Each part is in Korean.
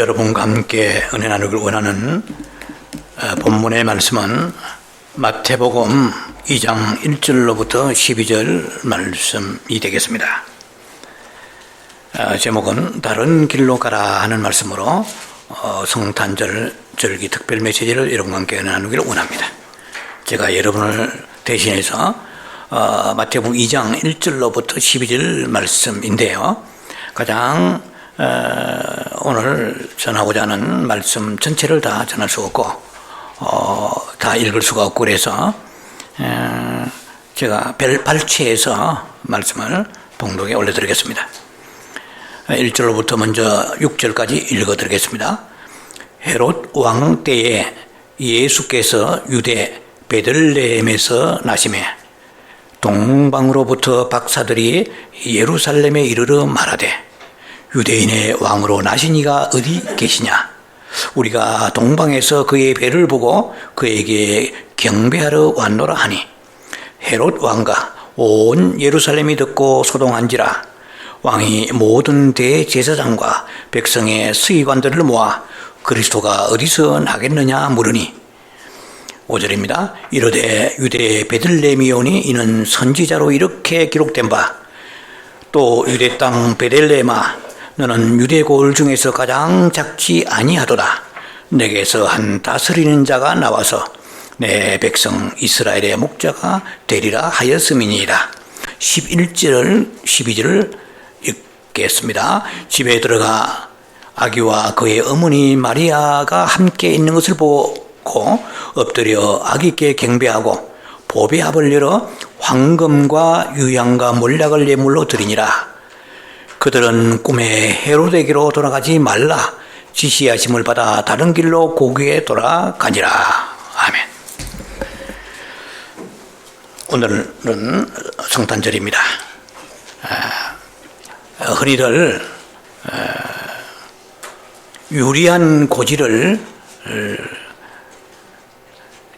여러분과 함께 은혜 나누길 원하는 본문의 말씀은 마태복음 2장 1절로부터 12절 말씀이 되겠습니다. 제목은 다른 길로 가라 하는 말씀으로 성탄절 절기 특별 메시지를 여러분과 함께 은혜 나누기를 원합니다. 제가 여러분을 대신해서 마태복음 2장 1절로부터 12절 말씀인데요. 가장 오늘 전하고자 하는 말씀 전체를 다 전할 수 없고 다 읽을 수가 없고 그래서 제가 발췌해서 말씀을 봉독에 올려드리겠습니다. 1절로부터 먼저 6절까지 읽어드리겠습니다. 헤롯 왕 때에 예수께서 유대 베들레헴에서 나시매 동방으로부터 박사들이 예루살렘에 이르러 말하되 유대인의 왕으로 나신 이가 어디 계시냐? 우리가 동방에서 그의 배를 보고 그에게 경배하러 왔노라 하니 헤롯 왕과 온 예루살렘이 듣고 소동한지라. 왕이 모든 대제사장과 백성의 서기관들을 모아 그리스도가 어디서 나겠느냐 물으니 5절입니다. 이르되 유대 베들레헴이 오니 이는 선지자로 이렇게 기록된 바 또 유대 땅 베들레헴아 너는 유대 고을 중에서 가장 작지 아니하도다. 내게서 한 다스리는 자가 나와서 내 백성 이스라엘의 목자가 되리라 하였음이니이다. 11절 12절을 읽겠습니다. 집에 들어가 아기와 그의 어머니 마리아가 함께 있는 것을 보고 엎드려 아기께 경배하고 보배합을 열어 황금과 유향과 몰약을 예물로 드리니라. 그들은 꿈에 헤롯에게로 돌아가지 말라 지시하심을 받아 다른 길로 고국에 돌아가니라. 아멘. 오늘은 성탄절입니다. 흔히들 유리한 고지를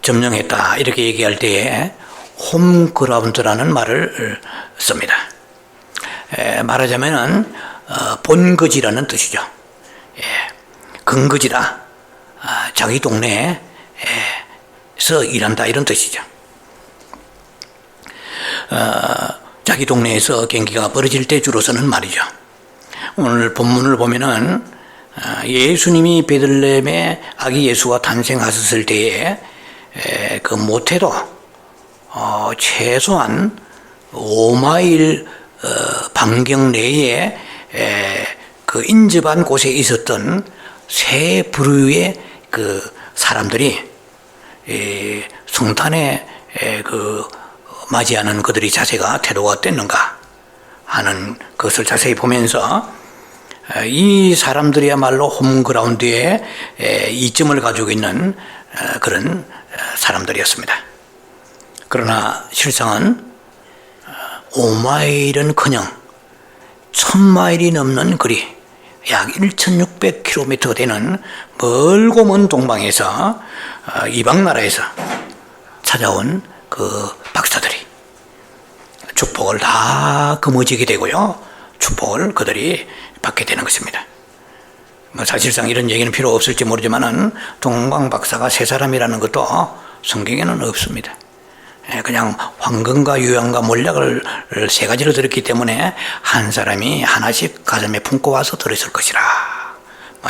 점령했다 이렇게 얘기할 때에 홈그라운드라는 말을 씁니다. 말하자면은 본거지라는 뜻이죠. 근거지다. 자기 동네에서 일한다 이런 뜻이죠. 자기 동네에서 경기가 벌어질 때 주로 쓰는 말이죠. 오늘 본문을 보면은 예수님이 베들레헴에 아기 예수가 탄생하셨을 때에 그 못해도 최소한 5마일 반경 내에 그 인접한 곳에 있었던 세 부류의 그 사람들이 성탄에 그 맞이하는 그들의 자세가 태도가 어땠는가 하는 것을 자세히 보면서 이 사람들이야말로 홈그라운드에 이점을 가지고 있는 그런 사람들이었습니다. 그러나 실상은 5마일은커녕 1000마일이 넘는 거리, 약 1600km 되는 멀고 먼 동방에서 이방 나라에서 찾아온 그 박사들이 축복을 다 거머쥐게 되고요. 축복을 그들이 받게 되는 것입니다. 사실상 이런 얘기는 필요 없을지 모르지만은 동방 박사가 세 사람이라는 것도 성경에는 없습니다. 그냥 황금과 유향과 몰약을 세 가지로 들었기 때문에 한 사람이 하나씩 가슴에 품고 와서 들었을 것이라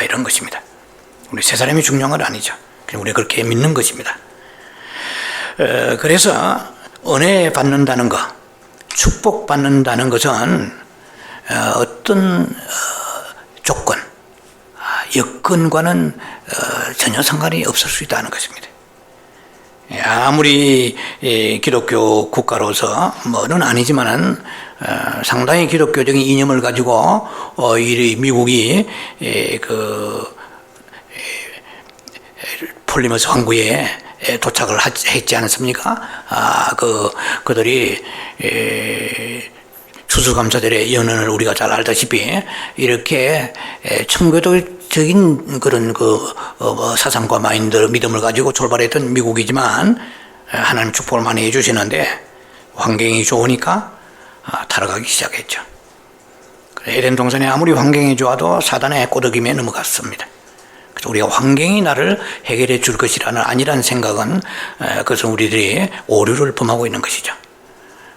이런 것입니다. 우리 세 사람이 중요한 건 아니죠. 그냥 우리 그렇게 믿는 것입니다. 그래서 은혜 받는다는 것, 축복 받는다는 것은 어떤 조건, 여건과는 전혀 상관이 없을 수 있다는 것입니다. 아무리 기독교 국가로서 뭐는 아니지만은 상당히 기독교적인 이념을 가지고 이 미국이 그 폴리머스 항구에 도착을 했지 않았습니까? 그들이 추수감사절의 연언을 우리가 잘 알다시피 이렇게 청교도적인 그런 사상과 마인드, 믿음을 가지고 출발했던 미국이지만 하나님 축복을 많이 해주시는데 환경이 좋으니까 타락하기 시작했죠. 에덴 동산에 아무리 환경이 좋아도 사단의 꼬드김에 넘어갔습니다. 그래서 우리가 환경이 나를 해결해 줄 것이라는 아니라는 생각은 그것은 우리들이 오류를 범하고 있는 것이죠.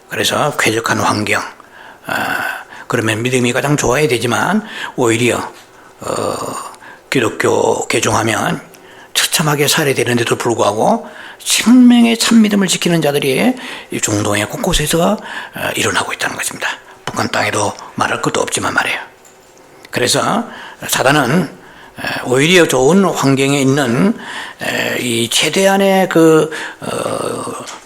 그래서 쾌적한 환경, 그러면 믿음이 가장 좋아야 되지만 오히려 기독교 개종하면 처참하게 살아야 되는데도 불구하고 생명의 참믿음을 지키는 자들이 중동의 곳곳에서 일어나고 있다는 것입니다. 북한 땅에도 말할 것도 없지만 말이에요. 그래서 사단은 오히려 좋은 환경에 있는 이 최대한의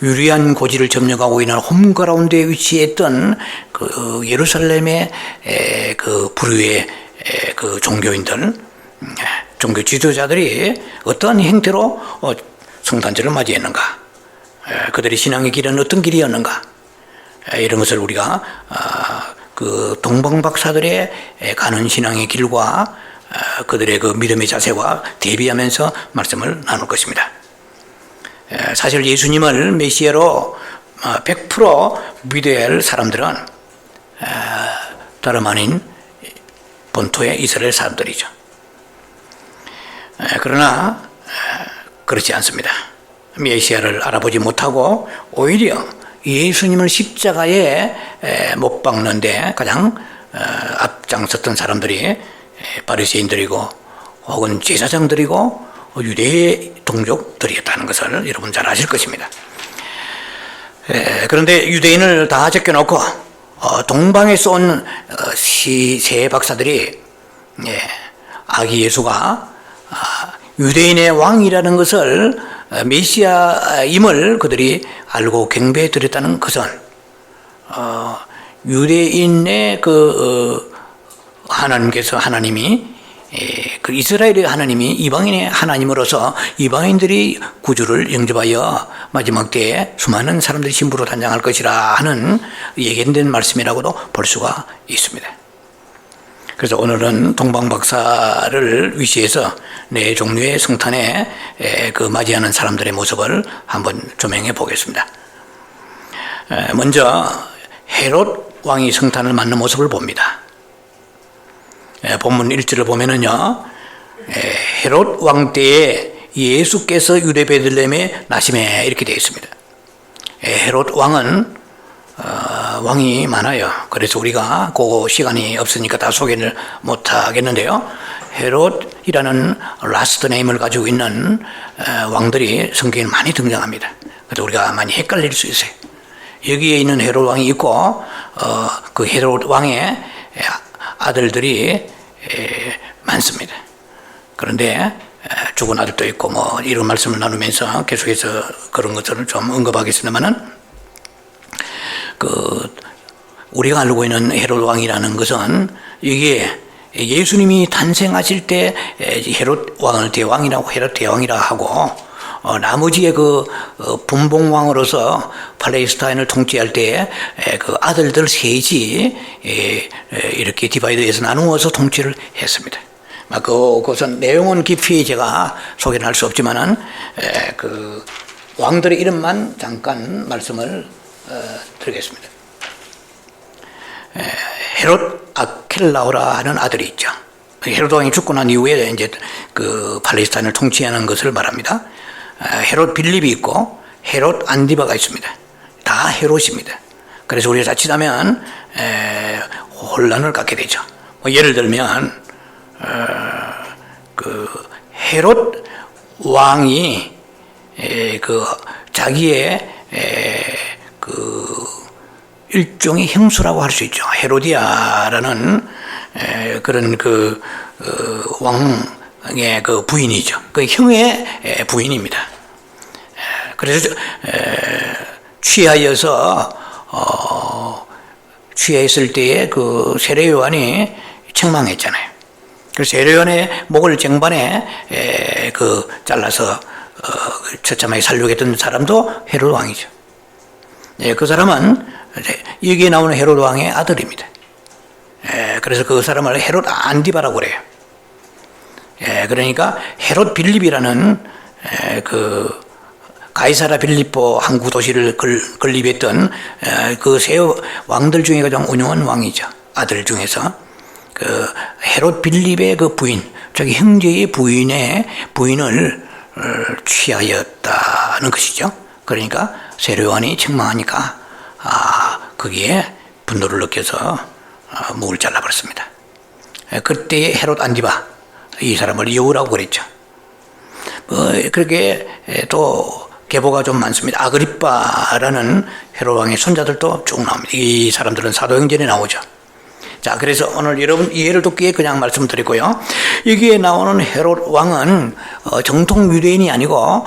유리한 고지를 점령하고 있는 홈그라운드에 위치했던 그 예루살렘의 그 부류의 그 종교인들, 종교 지도자들이 어떠한 행태로 성탄절을 맞이했는가, 그들의 신앙의 길은 어떤 길이었는가, 이런 것을 우리가 그 동방박사들의 가는 신앙의 길과 그들의 그 믿음의 자세와 대비하면서 말씀을 나눌 것입니다. 사실 예수님을 메시아로 100% 믿어야 할 사람들은 다름 아닌 본토의 이스라엘 사람들이죠. 그러나 그렇지 않습니다. 메시아를 알아보지 못하고 오히려 예수님을 십자가에 못 박는데 가장 앞장섰던 사람들이 바리새인들이고 혹은 제사장들이고 유대 동족들이었다는 것을 여러분 잘 아실 것입니다. 그런데 유대인을 다 제껴놓고 동방에서 온 세 박사들이 아기 예수가 유대인의 왕이라는 것을 메시아임을 그들이 알고 경배해 드렸다는 것은 유대인의 하나님이 그 이스라엘의 하나님이 이방인의 하나님으로서 이방인들이 구주를 영접하여 마지막 때에 수많은 사람들이 신부로 단장할 것이라 하는 예견된 말씀이라고도 볼 수가 있습니다. 그래서 오늘은 동방박사를 위시해서 네 종류의 성탄에 맞이하는 사람들의 모습을 한번 조명해 보겠습니다. 먼저 헤롯 왕이 성탄을 맞는 모습을 봅니다. 본문 1절을 보면은요, 헤롯 왕 때에 예수께서 유대 베들레헴에 나심에 이렇게 되어 있습니다. 헤롯 왕은 왕이 많아요. 그래서 우리가 그 시간이 없으니까 다 소개를 못 하겠는데요. 헤롯이라는 라스트 네임을 가지고 있는 왕들이 성경에 많이 등장합니다. 그래서 우리가 많이 헷갈릴 수 있어요. 여기에 있는 헤롯 왕이 있고 그 헤롯 왕의 아들들이 많습니다. 그런데 죽은 아들도 있고 뭐 이런 말씀을 나누면서 계속해서 그런 것들을 좀 언급하겠습니다만은 우리가 알고 있는 헤롯 왕이라는 것은 이게 예수님이 탄생하실 때 헤롯 왕을 대왕이라고 헤롯 대왕이라 하고 나머지의 분봉왕으로서 팔레스타인을 통치할 때 그 아들들 셋이 이렇게 디바이드해서 나누어서 통치를 했습니다. 그것은 내용은 깊이 제가 소개를 할 수 없지만은 그 왕들의 이름만 잠깐 말씀을 드리겠습니다. 헤롯 아켈라오라 하는 아들이 있죠. 헤롯 왕이 죽고 난 이후에 이제 그 팔레스타인을 통치하는 것을 말합니다. 헤롯 빌립이 있고 헤롯 안디바가 있습니다. 다 헤롯입니다. 그래서 우리가 자칫하면 혼란을 갖게 되죠. 예를 들면 그 헤롯 왕이 자기의 일종의 형수라고 할 수 있죠. 헤로디아라는 그런 왕의 부인이죠. 그 형의 부인입니다. 그래서 취하였을 때에 그 세례 요한이 책망했잖아요. 그래서 세례 요한의 목을 쟁반에 잘라서 처참하게 살려고 했던 사람도 헤롯 왕이죠. 그 사람은 여기에 나오는 헤롯 왕의 아들입니다. 그래서 그 사람을 헤롯 안디바라고 그래요. 그러니까 헤롯 빌립이라는 가이사라 빌립보 항구 도시를 건립했던 그 세 왕들 중에 가장 운영한 왕이죠. 아들 중에서. 그 헤롯 빌립의 그 부인, 자기 형제의 부인을 취하였다는 것이죠. 그러니까 세례요한이 책망하니까 거기에 분노를 느껴서 목을 잘라버렸습니다. 그때 헤롯 안디바 이 사람을 여우라고 그랬죠. 그렇게 또 계보가 좀 많습니다. 아그리빠라는 헤롯 왕의 손자들도 쭉 나옵니다. 이 사람들은 사도행전에 나오죠. 자, 그래서 오늘 여러분 이해를 돕기 위해 그냥 말씀드리고요. 여기에 나오는 헤롯 왕은 정통 유대인이 아니고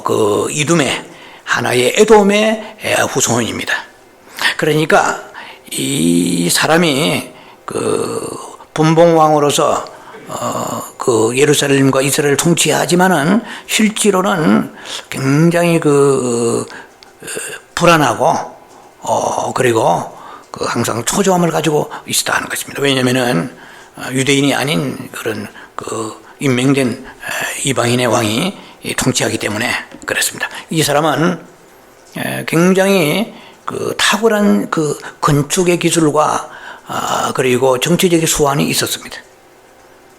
그 이두메, 하나의 에돔의 후손입니다. 그러니까 이 사람이 그 분봉왕으로서 그 예루살렘과 이스라엘을 통치하지만은 실제로는 굉장히 불안하고 그리고 항상 초조함을 가지고 있었다는 것입니다. 왜냐면은 유대인이 아닌 그런 임명된 이방인의 왕이 통치하기 때문에 그렇습니다. 이 사람은 굉장히 탁월한 건축의 기술과 그리고 정치적인 수완이 있었습니다.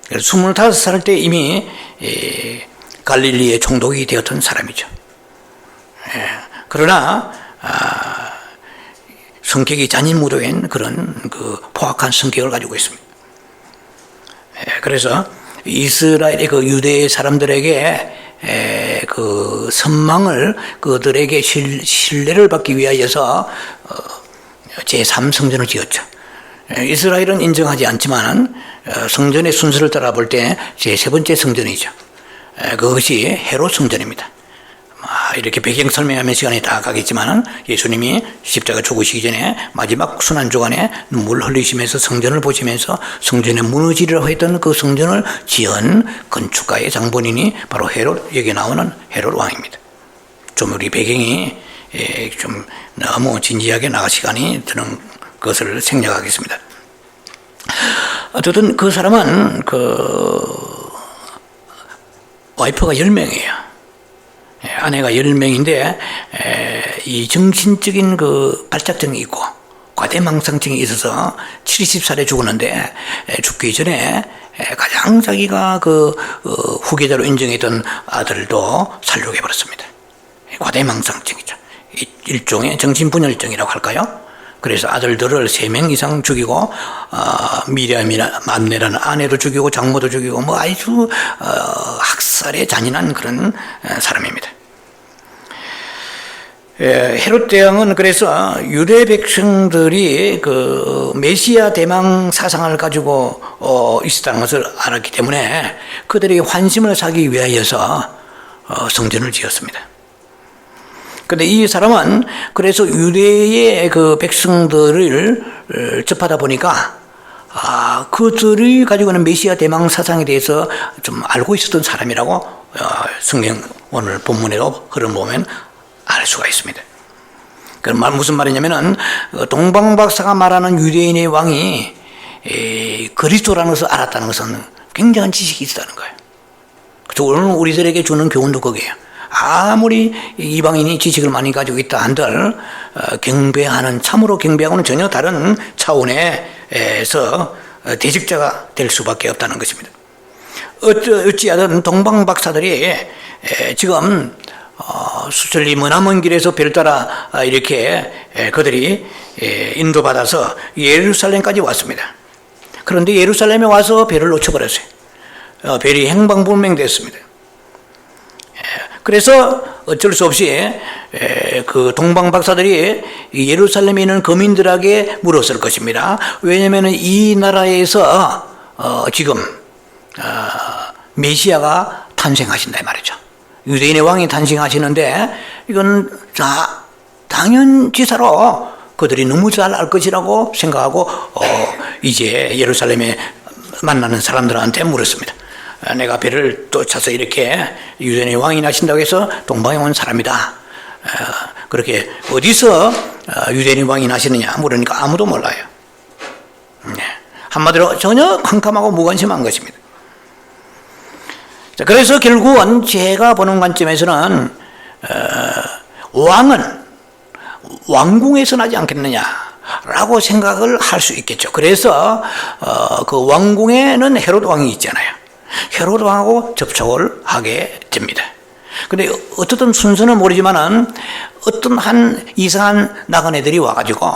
그래서 25살 때 이미 갈릴리의 총독이 되었던 사람이죠. 그러나 성격이 잔인무도한 그런 포악한 성격을 가지고 있습니다. 그래서 이스라엘의 유대 사람들에게 선망을 그들에게 신뢰를 받기 위하여서 제3성전을 지었죠. 이스라엘은 인정하지 않지만 성전의 순서를 따라 볼 때 제3번째 성전이죠. 그것이 헤롯 성전입니다. 이렇게 배경 설명하면 시간이 다 가겠지만 예수님이 십자가 죽으시기 전에 마지막 순환주간에 눈물을 흘리시면서 성전을 보시면서 성전에 무너지리라고 했던 그 성전을 지은 건축가의 장본인이 바로 헤롯, 여기 나오는 헤롯 왕입니다. 좀 우리 배경이 좀 너무 진지하게 나갈 시간이 드는 것을 생략하겠습니다. 어쨌든 그 사람은 와이프가 10명이에요. 아내가 10명인데 이 정신적인 발작증이 있고 과대망상증이 있어서 70살에 죽었는데 죽기 전에 가장 자기가 후계자로 인정했던 아들도 살려버렸습니다. 과대망상증이죠. 일종의 정신분열증이라고 할까요? 그래서 아들들을 3명 이상 죽이고 미리암이나 만네라는 아내도 죽이고 장모도 죽이고 아주 학살에 잔인한 그런 사람입니다. 헤롯 대왕은 그래서 유대 백성들이 메시아 대망 사상을 가지고 있었다는 것을 알았기 때문에 그들에게 환심을 사기 위하여서 성전을 지었습니다. 근데 이 사람은 그래서 유대의 백성들을 접하다 보니까 그들이 가지고 있는 메시아 대망 사상에 대해서 좀 알고 있었던 사람이라고 성경 오늘 본문에도 흐름 보면 알 수가 있습니다. 그럼 무슨 말이냐면은 동방박사가 말하는 유대인의 왕이 그리스도라는 것을 알았다는 것은 굉장한 지식이 있었다는 거예요. 그래서 오늘 우리들에게 주는 교훈도 거기에요. 아무리 이방인이 지식을 많이 가지고 있다 한들 경배하는, 참으로 경배하고는 전혀 다른 차원에서 대직자가 될 수밖에 없다는 것입니다. 어찌하든 동방박사들이 지금 수천리 머나먼 길에서 배를 따라 이렇게 그들이 인도받아서 예루살렘까지 왔습니다. 그런데 예루살렘에 와서 배를 놓쳐버렸어요. 배이 행방불명됐습니다. 그래서 어쩔 수 없이 동방박사들이 예루살렘에 있는 거민들에게 물었을 것입니다. 왜냐하면 이 나라에서 지금 메시아가 탄생하신다 이 말이죠. 유대인의 왕이 탄생하시는데 이건 당연지사로 그들이 너무 잘 알 것이라고 생각하고 이제 예루살렘에 만나는 사람들한테 물었습니다. 내가 배를 또 차서 이렇게 유대인의 왕이 나신다고 해서 동방에 온 사람이다. 그렇게 어디서 유대인의 왕이 나시느냐 물으니까 아무도 몰라요. 한마디로 전혀 캄캄하고 무관심한 것입니다. 자, 그래서 결국은 제가 보는 관점에서는 왕은 왕궁에서 나지 않겠느냐. 라고 생각을 할 수 있겠죠. 그래서 그 왕궁에는 헤롯 왕이 있잖아요. 헤롯 왕하고 접촉을 하게 됩니다. 근데 어떻든 순서는 모르지만은 어떤 한 이상한 나그네들이 와가지고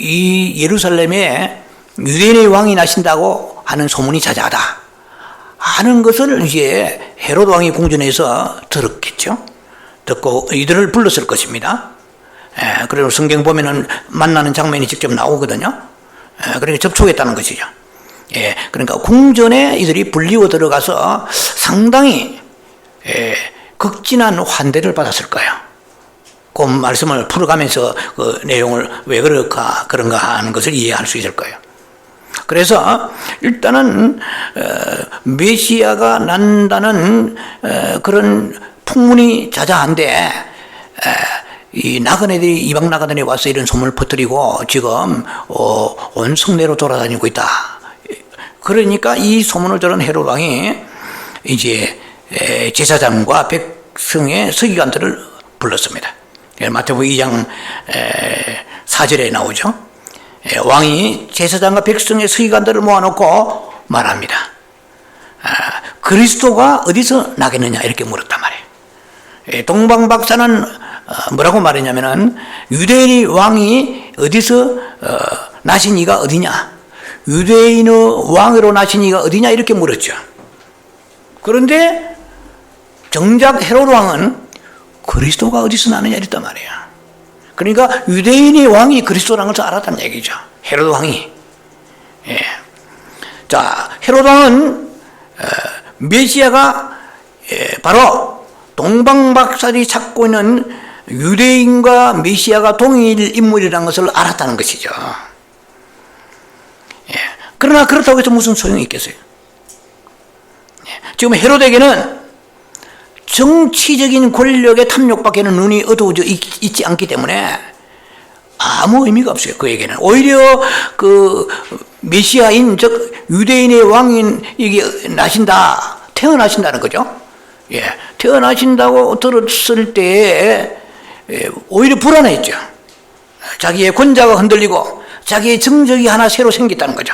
이 예루살렘에 유대인의 왕이 나신다고 하는 소문이 자자하다 하는 것을 이제 헤롯 왕이 궁전에서 들었겠죠. 듣고 이들을 불렀을 것입니다. 그리고 성경 보면은 만나는 장면이 직접 나오거든요. 그러니까 접촉했다는 것이죠. 그러니까 궁전에 이들이 불리워 들어가서 상당히 극진한 환대를 받았을 거예요. 그 말씀을 풀어가면서 그 내용을 왜 그런가 하는 것을 이해할 수 있을 거예요. 그래서 일단은 메시아가 난다는 그런 풍문이 자자한데 이 나그네들이 이방 나그네들이 와서 이런 소문을 퍼뜨리고 지금 온 성내로 돌아다니고 있다. 그러니까 이 소문을 들은 헤롯 왕이 이제 제사장과 백성의 서기관들을 불렀습니다. 마태복음 2장 4절에 나오죠. 왕이 제사장과 백성의 서기관들을 모아놓고 말합니다. 그리스도가 어디서 나겠느냐 이렇게 물었단 말이에요. 동방박사는 뭐라고 말했냐면은 유대인의 왕이 어디서 나신 이가 어디냐, 유대인의 왕으로 나신 이가 어디냐 이렇게 물었죠. 그런데 정작 헤롯 왕은 그리스도가 어디서 나느냐 이랬단 말이에요. 그러니까 유대인의 왕이 그리스도라는 것을 알았다는 얘기죠. 헤롯 왕이. 자, 헤롯 왕은 메시아가 바로 동방박사들이 찾고 있는 유대인과 메시아가 동일 인물이라는 것을 알았다는 것이죠. 그러나 그렇다고 해서 무슨 소용이 있겠어요? 지금 헤롯에게는 정치적인 권력의 탐욕밖에는 눈이 어두워져 있지 않기 때문에 아무 의미가 없어요. 그에게는 오히려 그 메시아인 즉 유대인의 왕인 이게 나신다, 태어나신다는 거죠. 태어나신다고 들었을 때 오히려 불안했죠. 자기의 권자가 흔들리고 자기의 정적이 하나 새로 생겼다는 거죠.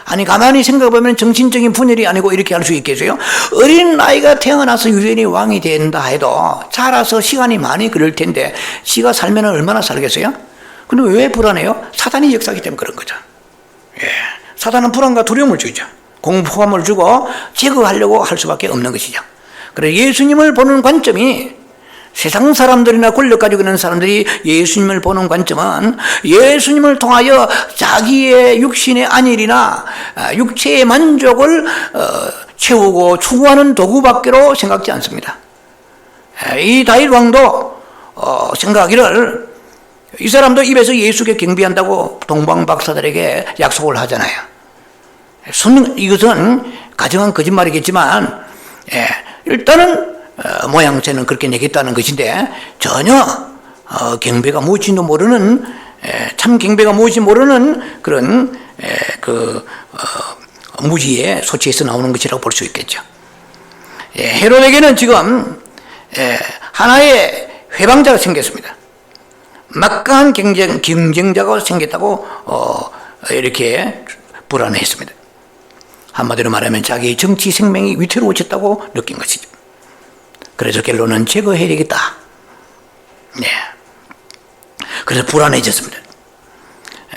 아니 가만히 생각해보면 정신적인 분열이 아니고 이렇게 할 수 있겠어요? 어린 나이가 태어나서 유대인이 왕이 된다 해도 자라서 시간이 많이 걸릴 텐데 지가 살면 얼마나 살겠어요? 근데 왜 불안해요? 사단이 역사하기 때문에 그런 거죠. 사단은 불안과 두려움을 주죠. 공포감을 주고 제거하려고 할 수밖에 없는 것이죠. 그래서 예수님을 보는 관점이 세상 사람들이나 권력 가지고 있는 사람들이 예수님을 보는 관점은 예수님을 통하여 자기의 육신의 안일이나 육체의 만족을 채우고 추구하는 도구밖에로 생각지 않습니다. 이 다윗 왕도 생각하기를 이 사람도 입에서 예수께 경배한다고 동방박사들에게 약속을 하잖아요. 이것은 가정한 거짓말이겠지만 일단은 모양새는 그렇게 내겠다는 것인데 전혀 경배가 무엇인지도 모르는 참 경배가 무엇인지 모르는 그런 무지의 소치에서 나오는 것이라고 볼 수 있겠죠. 헤롯에게는 지금 하나의 회방자가 생겼습니다. 막강한 경쟁자가 생겼다고 이렇게 불안해했습니다. 한마디로 말하면 자기의 정치 생명이 위태로워졌다고 느낀 것이죠. 그래서 결론은 제거해야 되겠다. 그래서 불안해졌습니다.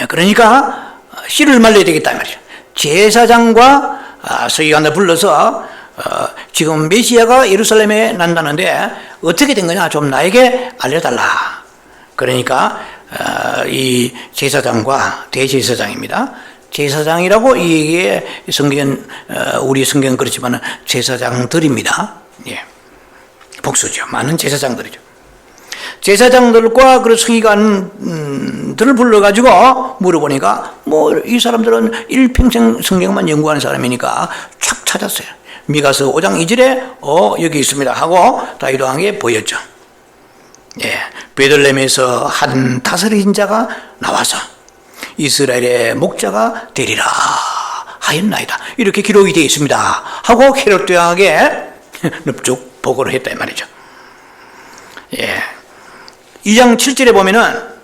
그러니까 씨를 말려야 되겠다 말이죠. 제사장과 서기관을 불러서 지금 메시아가 예루살렘에 난다는데 어떻게 된 거냐 좀 나에게 알려달라. 그러니까 이 제사장과 대제사장입니다. 제사장이라고 이게 우리 성경은 그렇지만 제사장들입니다. 복수죠. 많은 제사장들이죠. 제사장들과 그 서기관들을 불러가지고 물어보니까 이 사람들은 일평생 성경만 연구하는 사람이니까 촥 찾았어요. 미가서 5장 2절에 여기 있습니다 하고 다윗 왕에게 보였죠. 베들레헴에서 한 다스린 자가 나와서 이스라엘의 목자가 되리라 하였나이다. 이렇게 기록이 되어 있습니다 하고 헤롯 왕에게 넙죽 보고를 했다 이 말이죠. 2장 7절에 보면은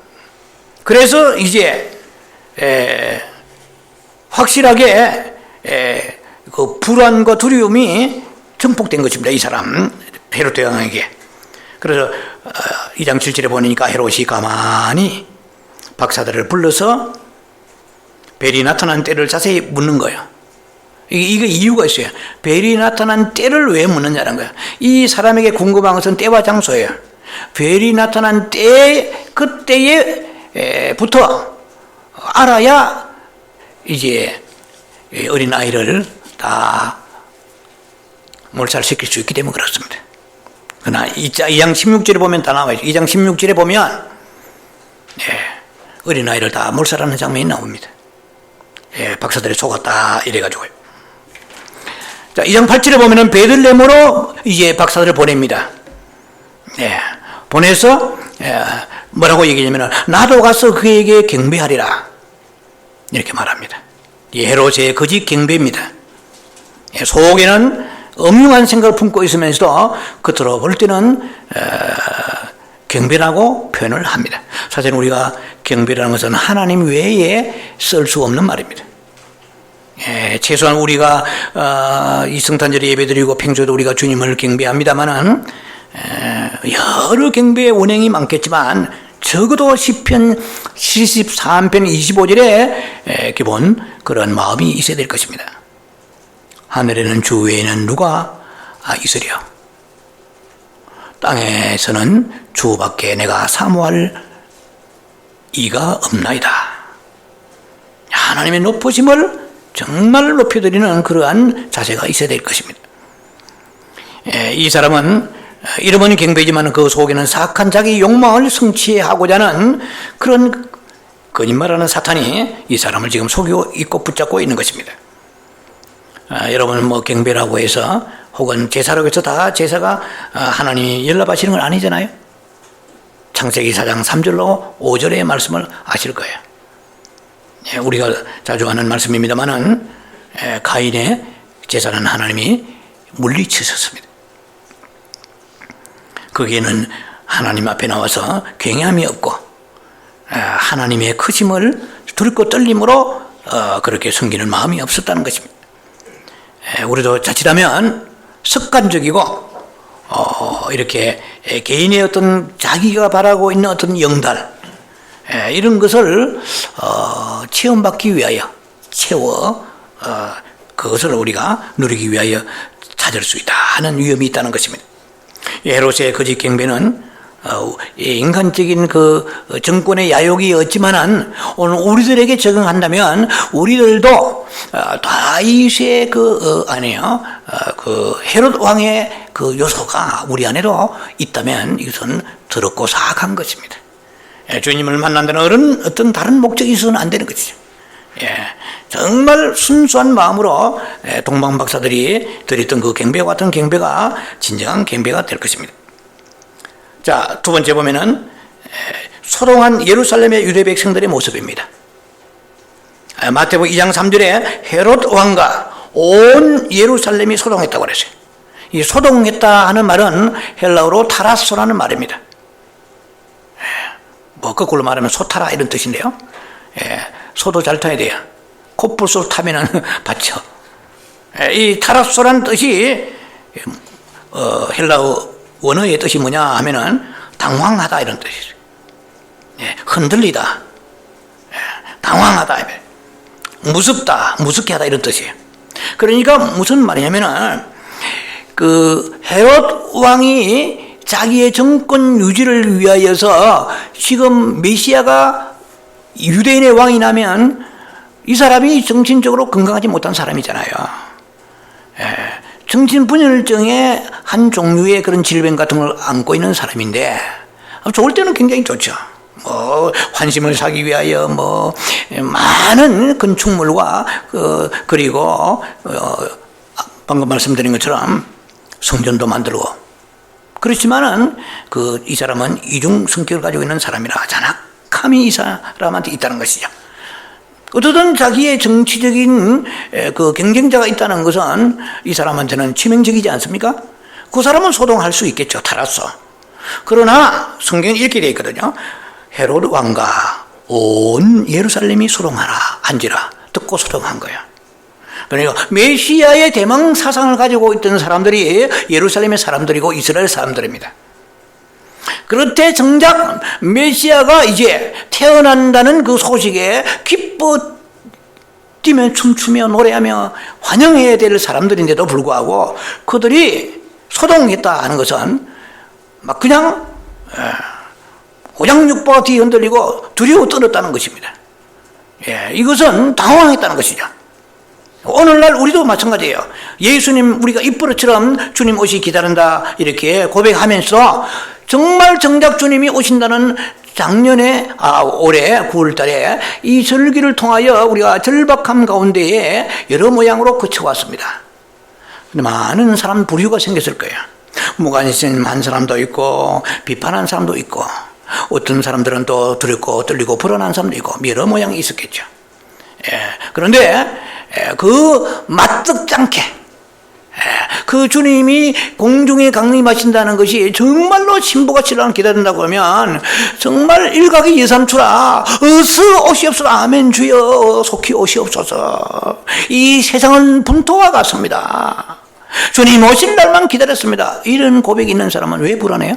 그래서 이제 확실하게 그 불안과 두려움이 증폭된 것입니다. 이 사람 헤롯 대왕에게. 그래서 2장 7절에 보니까 헤롯이 가만히 박사들을 불러서 벨이 나타난 때를 자세히 묻는 거예요. 이게 이유가 있어요. 벨이 나타난 때를 왜 묻느냐는 거예요. 이 사람에게 궁금한 것은 때와 장소예요. 벨이 나타난 때, 그때부터 알아야 이제 어린 아이를 다 몰살시킬 수 있기 때문에 그렇습니다. 그러나 2장 16절에 보면 다 나와요. 2장 16절에 보면 어린 아이를 다 몰살하는 장면이 나옵니다. 박사들이 속았다 이래가지고요. 자, 2장 8절에 보면은 베들레헴으로 이제 박사들을 보냅니다. 보내서 뭐라고 얘기하냐면 나도 가서 그에게 경배하리라 이렇게 말합니다. 이 헤롯의 거짓 경배입니다. 속에는 엄중한 생각을 품고 있으면서도 겉으로 볼 때는 경배라고 표현을 합니다. 사실은 우리가 경배라는 것은 하나님 외에 쓸 수 없는 말입니다. 최소한 우리가 이 성탄절에 예배드리고 평소에도 우리가 주님을 경배합니다만은 여러 경배의 원행이 많겠지만 적어도 시편 73편 25절에 기본 그런 마음이 있어야 될 것입니다. 하늘에는 주 외에는 누가 있으랴. 땅에서는 주밖에 내가 사모할 이가 없나이다. 하나님의 높으심을 정말 높여드리는 그러한 자세가 있어야 될 것입니다. 이 사람은 이름은 경배지만 그 속에는 사악한 자기 욕망을 성취하고자 하는 그런 거짓말하는 사탄이 이 사람을 지금 속이고 있고 붙잡고 있는 것입니다. 여러분 뭐 경배라고 해서 혹은 제사라고 해서 다 제사가 하나님이 연락하시는 건 아니잖아요. 창세기 4장 3절로 5절의 말씀을 아실 거예요. 우리가 자주 하는 말씀입니다만은 가인의 제사는 하나님이 물리치셨습니다. 거기에는 하나님 앞에 나와서 경외함이 없고 하나님의 크심을 두렵고 떨림으로 그렇게 섬기는 마음이 없었다는 것입니다. 우리도 자칫하면 습관적이고 이렇게 개인의 어떤 자기가 바라고 있는 어떤 영달 이런 것을 체험받기 위하여 그것을 우리가 누리기 위하여 찾을 수 있다 하는 위험이 있다는 것입니다. 헤롯의 거짓 경배는 인간적인 그 정권의 야욕이 없지만은 오늘 우리들에게 적용한다면 우리들도 다윗의 그 안에요 그 헤롯 왕의 그 요소가 우리 안에도 있다면 이것은 더럽고 사악한 것입니다. 주님을 만난다는 어떤 다른 목적이 있어서는 안 되는 것이죠. 정말 순수한 마음으로 동방 박사들이 드렸던 그 경배와 같은 경배가 진정한 경배가 될 것입니다. 자, 두 번째 보면은 소동한 예루살렘의 유대 백성들의 모습입니다. 마태복음 2장 3절에 헤롯 왕과 온 예루살렘이 소동했다고 그랬어요. 이 소동했다 하는 말은 헬라어로 타라소라는 말입니다. 뭐 거꾸로 말하면 소타라 이런 뜻인데요. 소도 잘 타야 돼요. 코뿔소 타면은 받쳐. 이 타라소라는 뜻이 헬라어 원어의 뜻이 뭐냐 하면은 당황하다 이런 뜻이에요. 흔들리다, 당황하다, 무섭다, 무섭게 하다 이런 뜻이에요. 그러니까 무슨 말이냐면은 그 헤롯 왕이 자기의 정권 유지를 위하여서 지금 메시아가 유대인의 왕이 나면 이 사람이 정신적으로 건강하지 못한 사람이잖아요. 정신분열증의 한 종류의 그런 질병 같은 걸 안고 있는 사람인데 좋을 때는 굉장히 좋죠. 뭐 환심을 사기 위하여 뭐 많은 건축물과 그리고 방금 말씀드린 것처럼 성전도 만들고 그렇지만은 이 사람은 이중 성격을 가지고 있는 사람이라 잔악함이 이 사람한테 있다는 것이죠. 어떻든 자기의 정치적인 그 경쟁자가 있다는 것은 이 사람한테는 치명적이지 않습니까? 그 사람은 소동할 수 있겠죠. 타라소. 그러나 성경에 이렇게 되어 있거든요. 헤롯 왕과 온 예루살렘이 소동하라 한지라 듣고 소동한 거예요. 그러니까 메시아의 대망 사상을 가지고 있던 사람들이 예루살렘의 사람들이고 이스라엘 사람들입니다. 그렇대 정작 메시아가 이제 태어난다는 그 소식에 기뻐 뛰며 춤추며 노래하며 환영해야 될 사람들인데도 불구하고 그들이 소동했다 하는 것은 막 그냥 오장육부가 뒤에 흔들리고 두려워 떨었다는 것입니다. 이것은 당황했다는 것이죠. 오늘날 우리도 마찬가지예요. 예수님 우리가 입버릇처럼 주님 오시기 기다린다 이렇게 고백하면서 정말 정작 주님이 오신다는 작년에 올해 9월달에 이 절기를 통하여 우리가 절박함 가운데에 여러 모양으로 거쳐왔습니다. 근데 많은 사람 부류가 생겼을 거예요. 무관심한 사람도 있고 비판한 사람도 있고 어떤 사람들은 또 두렵고 떨리고 불안한 사람도 있고 여러 모양이 있었겠죠. 그런데 그 맞득지 않게 그 주님이 공중에 강림하신다는 것이 정말로 신부가 신랑을 기다린다고 하면 정말 일각이 예삼추라 어서 오시옵소서 아멘 주여 속히 오시옵소서. 이 세상은 분토와 같습니다. 주님 오실 날만 기다렸습니다. 이런 고백이 있는 사람은 왜 불안해요?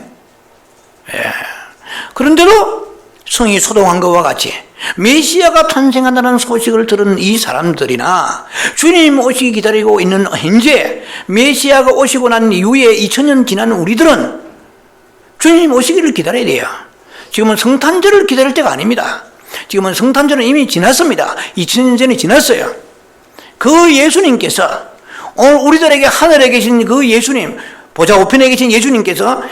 그런데도 성이 소동한 것과 같이 메시아가 탄생한다는 소식을 들은 이 사람들이나 주님 오시기 기다리고 있는 현재 메시아가 오시고 난 이후에 2000년 지난 우리들은 주님 오시기를 기다려야 돼요. 지금은 성탄절을 기다릴 때가 아닙니다. 지금은 성탄절은 이미 지났습니다. 2000년 전에 지났어요. 그 예수님께서 오늘 우리들에게 하늘에 계신 그 예수님 보좌 우편에 계신 예수님께서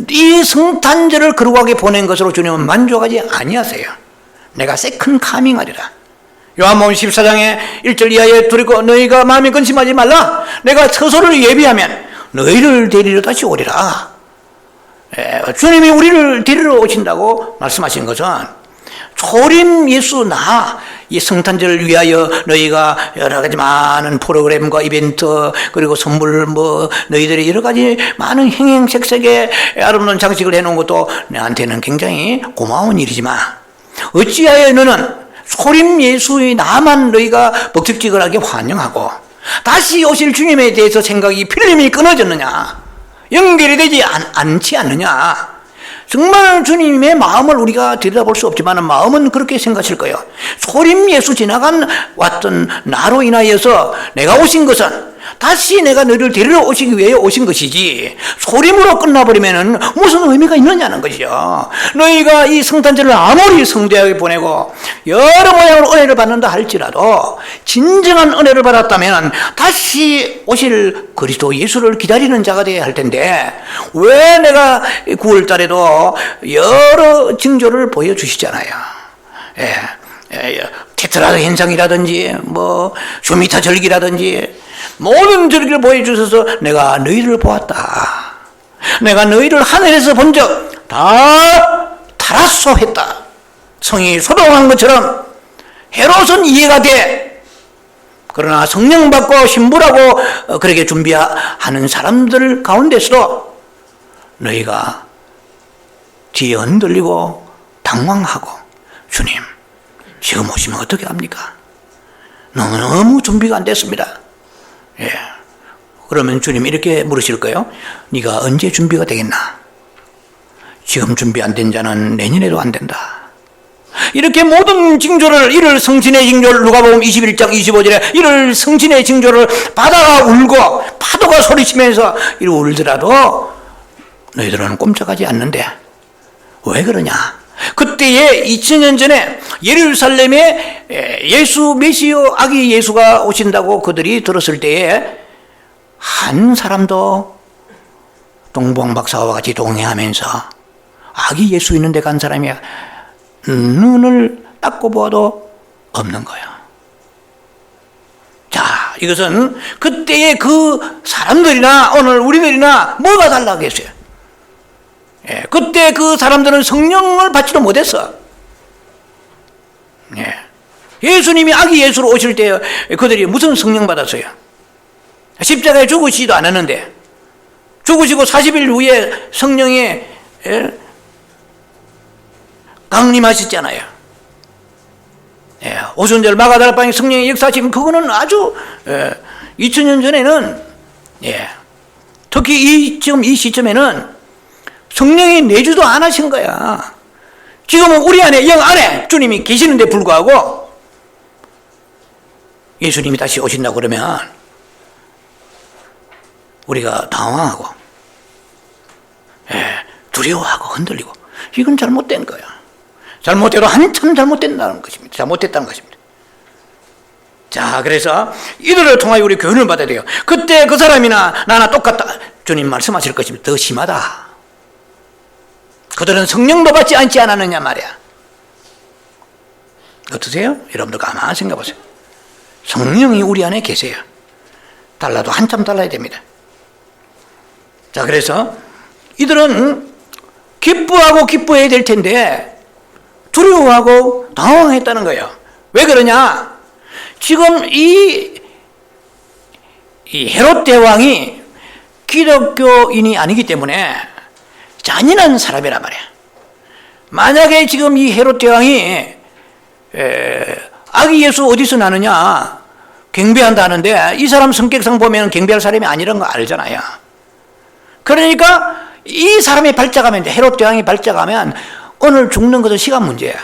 이 성탄절을 거룩하게 보낸 것으로 주님은 만족하지 아니하세요. 내가 세컨 카밍하리라. 요한복음 14장에 1절 이하에 두렵고 너희가 마음에 근심하지 말라. 내가 처소를 예비하면 너희를 데리러 다시 오리라. 주님이 우리를 데리러 오신다고 말씀하신 것은 초림 예수 이 성탄절을 위하여 너희가 여러 가지 많은 프로그램과 이벤트 그리고 선물 너희들이 여러 가지 많은 행행색색의 아름다운 장식을 해놓은 것도 내한테는 굉장히 고마운 일이지만 어찌하여 너는 초림 예수의 나만 너희가 먹직지근하게 환영하고 다시 오실 주님에 대해서 생각이 필름이 끊어졌느냐, 연결이 되지 않지 않느냐. 정말 주님의 마음을 우리가 들여다볼 수 없지만 마음은 그렇게 생각하실 거예요. 초림 예수 왔던 나로 인하여서 내가 오신 것은 다시 내가 너희를 데리러 오시기 위해 오신 것이지 초림으로 끝나버리면 무슨 의미가 있느냐는 것이죠. 너희가 이 성탄절을 아무리 성대하게 보내고 여러 모양으로 은혜를 받는다 할지라도 진정한 은혜를 받았다면 다시 오실 그리스도 예수를 기다리는 자가 되어야 할 텐데 왜 내가 9월 달에도 여러 징조를 보여주시잖아요. 테트라드 현상이라든지 쇼미타 절기라든지 모든 절기를 보여주셔서 내가 너희를 보았다. 내가 너희를 하늘에서 본 적 다 타라소 했다. 성이 소동한 것처럼 헤롯은 이해가 돼. 그러나 성령 받고 신부라고 그렇게 준비하는 사람들 가운데서도 너희가 뒤에 흔들리고 당황하고 주님 지금 오시면 어떻게 합니까? 너무 준비가 안 됐습니다. 그러면 주님 이렇게 물으실 거예요. 네가 언제 준비가 되겠나? 지금 준비 안 된 자는 내년에도 안 된다. 이렇게 모든 징조를 이를 성신의 징조를 누가복음 21장 25절에 이를 성신의 징조를 바다가 울고 파도가 소리치면서 이를 울더라도 너희들은 꼼짝하지 않는데 왜 그러냐? 그때에 2000년 전에 예루살렘에 예수 메시아 아기 예수가 오신다고 그들이 들었을 때에 한 사람도 동봉 박사와 같이 동행하면서 아기 예수 있는 데 간 사람이 눈을 닦고 보아도 없는 거예요. 자, 이것은 그때의 그 사람들이나 오늘 우리들이나 뭐가 달라겠어요? 그때 그 사람들은 성령을 받지도 못했어. 예수님이 아기 예수로 오실 때 그들이 무슨 성령 받았어요? 십자가에 죽으시지도 않았는데 죽으시고 40일 후에 성령이 강림하셨잖아요. 오순절 마가다락방에 성령의 역사하심, 그거는 아주 2000년 전에는 특히 지금 이 시점에는 성령이 내주도 안 하신 거야. 지금은 우리 안에, 영 안에 주님이 계시는데 불구하고 예수님이 다시 오신다고 그러면 우리가 당황하고 두려워하고 흔들리고, 이건 잘못된 거야. 잘못돼도 한참 잘못됐다는 것입니다. 잘못됐다는 것입니다. 자, 그래서 이들을 통하여 우리 교훈을 받아야 돼요. 그때 그 사람이나 나나 똑같다. 주님 말씀하실 것입니다. 더 심하다. 그들은 성령도 받지 않지 않았느냐 말이야. 어떠세요? 여러분들 가만히 생각해 보세요. 성령이 우리 안에 계세요. 달라도 한참 달라야 됩니다. 자, 그래서 이들은 기뻐하고 기뻐해야 될 텐데 두려워하고 당황했다는 거예요. 왜 그러냐? 지금 이 헤롯 대왕이 기독교인이 아니기 때문에 잔인한 사람이란 말이야. 만약에 지금 이 헤롯 대왕이 아기 예수 어디서 나느냐 경배한다 하는데, 이 사람 성격상 보면 경배할 사람이 아니라는 거 알잖아요. 그러니까 이 사람이 발작하면, 헤롯 대왕이 발작하면 오늘 죽는 것은 시간 문제야.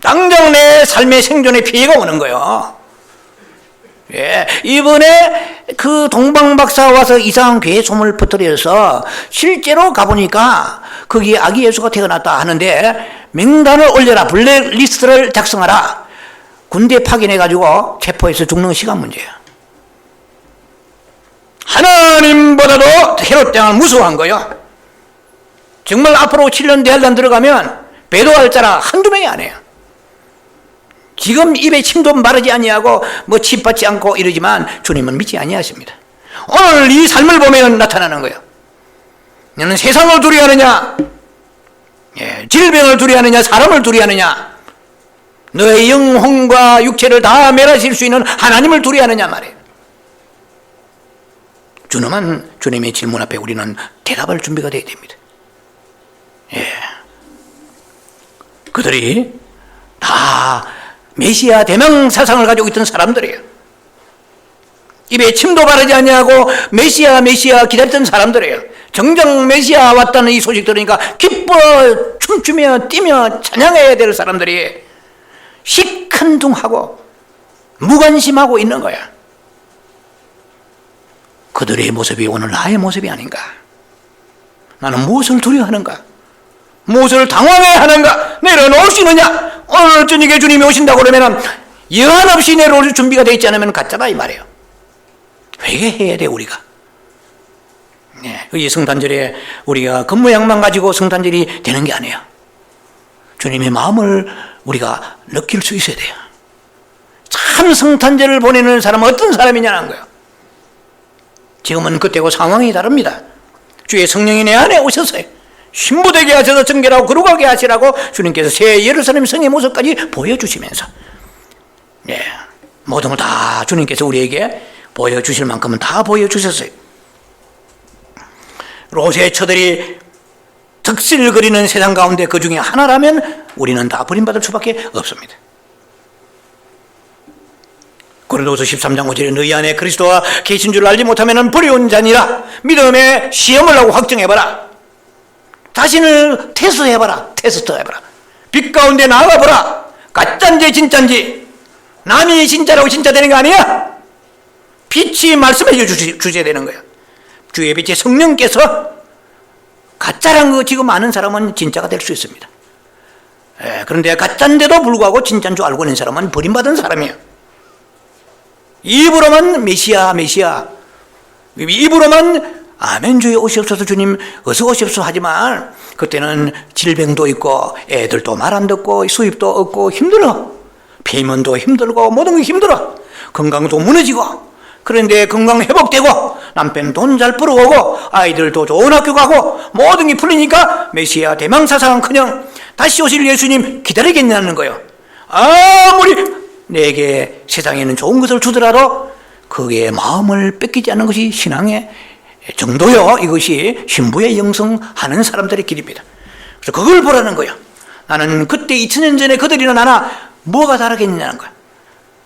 당장 내 삶의 생존에 피해가 오는 거예요. 이번에 그 동방박사 와서 이상한 괴 소문을 퍼뜨려서 실제로 가보니까 거기에 아기 예수가 태어났다 하는데 명단을 올려라, 블랙리스트를 작성하라, 군대 파견해가지고 체포해서 죽는 시간 문제야. 하나님보다도 헤롯 대왕을 무서워한 거예요. 정말 앞으로 7년 대환란 들어가면 배도할 자라 한두 명이 아니에요. 지금 입에 침도 마르지 아니하고 뭐 침 받지 않고 이러지만 주님은 믿지 아니하십니다. 오늘 이 삶을 보면 나타나는 거예요. 너는 세상을 두려워하느냐, 질병을 두려워하느냐, 사람을 두려워하느냐, 너의 영혼과 육체를 다 멸하실 수 있는 하나님을 두려워하느냐 말이에요. 주님의 질문 앞에 우리는 대답할 준비가 되어야 됩니다. 그들이 다 메시아 대명 사상을 가지고 있던 사람들이에요. 입에 침도 바르지 아니하고 메시아 기다렸던 사람들이에요. 정정 메시아 왔다는 이 소식 들으니까 기뻐 춤추며 뛰며 찬양해야 될 사람들이 시큰둥하고 무관심하고 있는 거야. 그들의 모습이 오늘 나의 모습이 아닌가? 나는 무엇을 두려워하는가? 무엇을 당황해야 하는가? 내려놓을 수 있느냐? 오늘 저녁에 주님이 오신다고 그러면 여한 없이 내려올 준비가 되어 있지 않으면 가짜다 이 말이에요. 회개해야 돼 우리가. 이 성탄절에 우리가 겉모양만 가지고 성탄절이 되는 게 아니에요. 주님의 마음을 우리가 느낄 수 있어야 돼요. 참 성탄절을 보내는 사람은 어떤 사람이냐는 거예요. 지금은 그때고 상황이 다릅니다. 주의 성령이 내 안에 오셨어요. 신부되게 하셔서 정결하고 거룩하게 하시라고 주님께서 새 예루살렘 성의 모습까지 보여주시면서 모든 걸 다 주님께서 우리에게 보여주실 만큼은 다 보여주셨어요. 로세처들이 득실거리는 세상 가운데 그 중에 하나라면 우리는 다 버림받을 수밖에 없습니다. 고린도후서 13장 5절에 너희 안에 그리스도가 계신 줄 알지 못하면 버려온 자니라. 믿음의 시험을 하고 확정해봐라. 자신을 테스트해봐라. 빛 가운데 나가보라. 가짜인지 진짜인지. 남이 진짜라고 진짜 되는 거 아니야. 빛이 말씀해 주셔야 되는 거야. 주의 빛의 성령께서 가짜란 거 지금 아는 사람은 진짜가 될 수 있습니다. 그런데 가짜인데도 불구하고 진짜인 줄 알고 있는 사람은 버림받은 사람이에요. 입으로만 메시아 입으로만 아멘 주여 오시옵소서 주님 어서 오시옵소서 하지만 그때는 질병도 있고 애들도 말 안 듣고 수입도 없고 힘들어. 폐면도 힘들고 모든 게 힘들어. 건강도 무너지고. 그런데 건강 회복되고 남편 돈 잘 벌어오고 아이들도 좋은 학교 가고 모든 게 풀리니까 메시아 대망사상은커녕 다시 오실 예수님 기다리겠냐는 거예요. 아무리 내게 세상에는 좋은 것을 주더라도 그의 마음을 뺏기지 않는 것이 신앙의 정도요. 이것이 신부의 영성하는 사람들의 길입니다. 그래서 그걸 보라는 거예요. 나는 그때 2000년 전에 그들이나 나나 뭐가 다르겠느냐는 거야.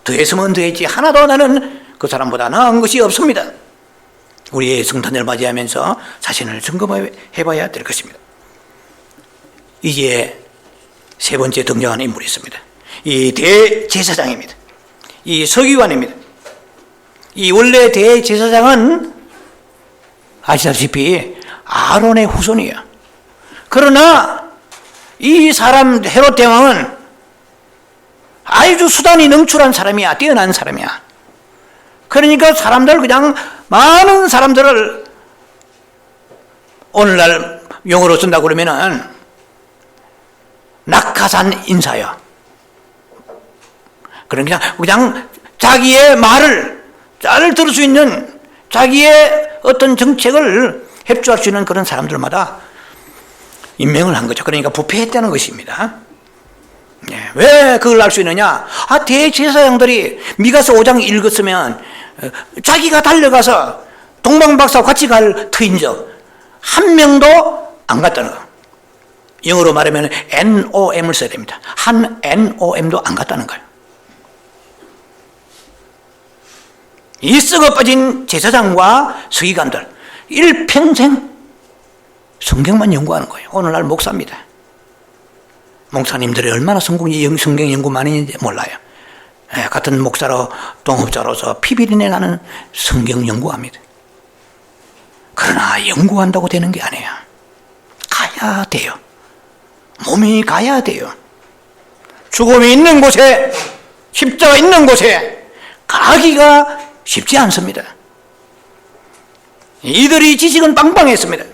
더했으면 더했지 하나도 나는 그 사람보다 나은 것이 없습니다. 우리의 성탄을 맞이하면서 자신을 점검해 봐야 될 것입니다. 이제 세 번째 등장하는 인물이 있습니다. 이 대제사장입니다. 이 서기관입니다. 이 원래 대제사장은 아시다시피 아론의 후손이에요. 그러나 이 사람 헤롯 대왕은 아주 수단이 능출한 사람이야. 뛰어난 사람이야. 그러니까 사람들 그냥 많은 사람들을 오늘날 용어로 쓴다고 그러면은 낙하산 인사야. 그러니까 그냥 자기의 말을 잘 들을 수 있는 자기의 어떤 정책을 협조할 수 있는 그런 사람들마다 임명을 한 거죠. 그러니까 부패했다는 것입니다. 왜 그걸 알 수 있느냐? 대제사장들이 미가서 5장 읽었으면 자기가 달려가서 동방박사와 같이 갈 터인 적 한 명도 안 갔다는 거. 영어로 말하면 NOM을 써야 됩니다. 한 NOM도 안 갔다는 거예요. 이 썩어 빠진 제사장과 서기관들 일평생 성경만 연구하는 거예요. 오늘날 목사입니다. 목사님들이 얼마나 성경 연구 많이 했는지 몰라요. 같은 목사로 동업자로서 피비린내 나는 성경 연구합니다. 그러나 연구한다고 되는 게 아니에요. 가야 돼요. 몸이 가야 돼요. 죽음이 있는 곳에, 십자가 있는 곳에 가기가 쉽지 않습니다. 이들이 지식은 빵빵했습니다.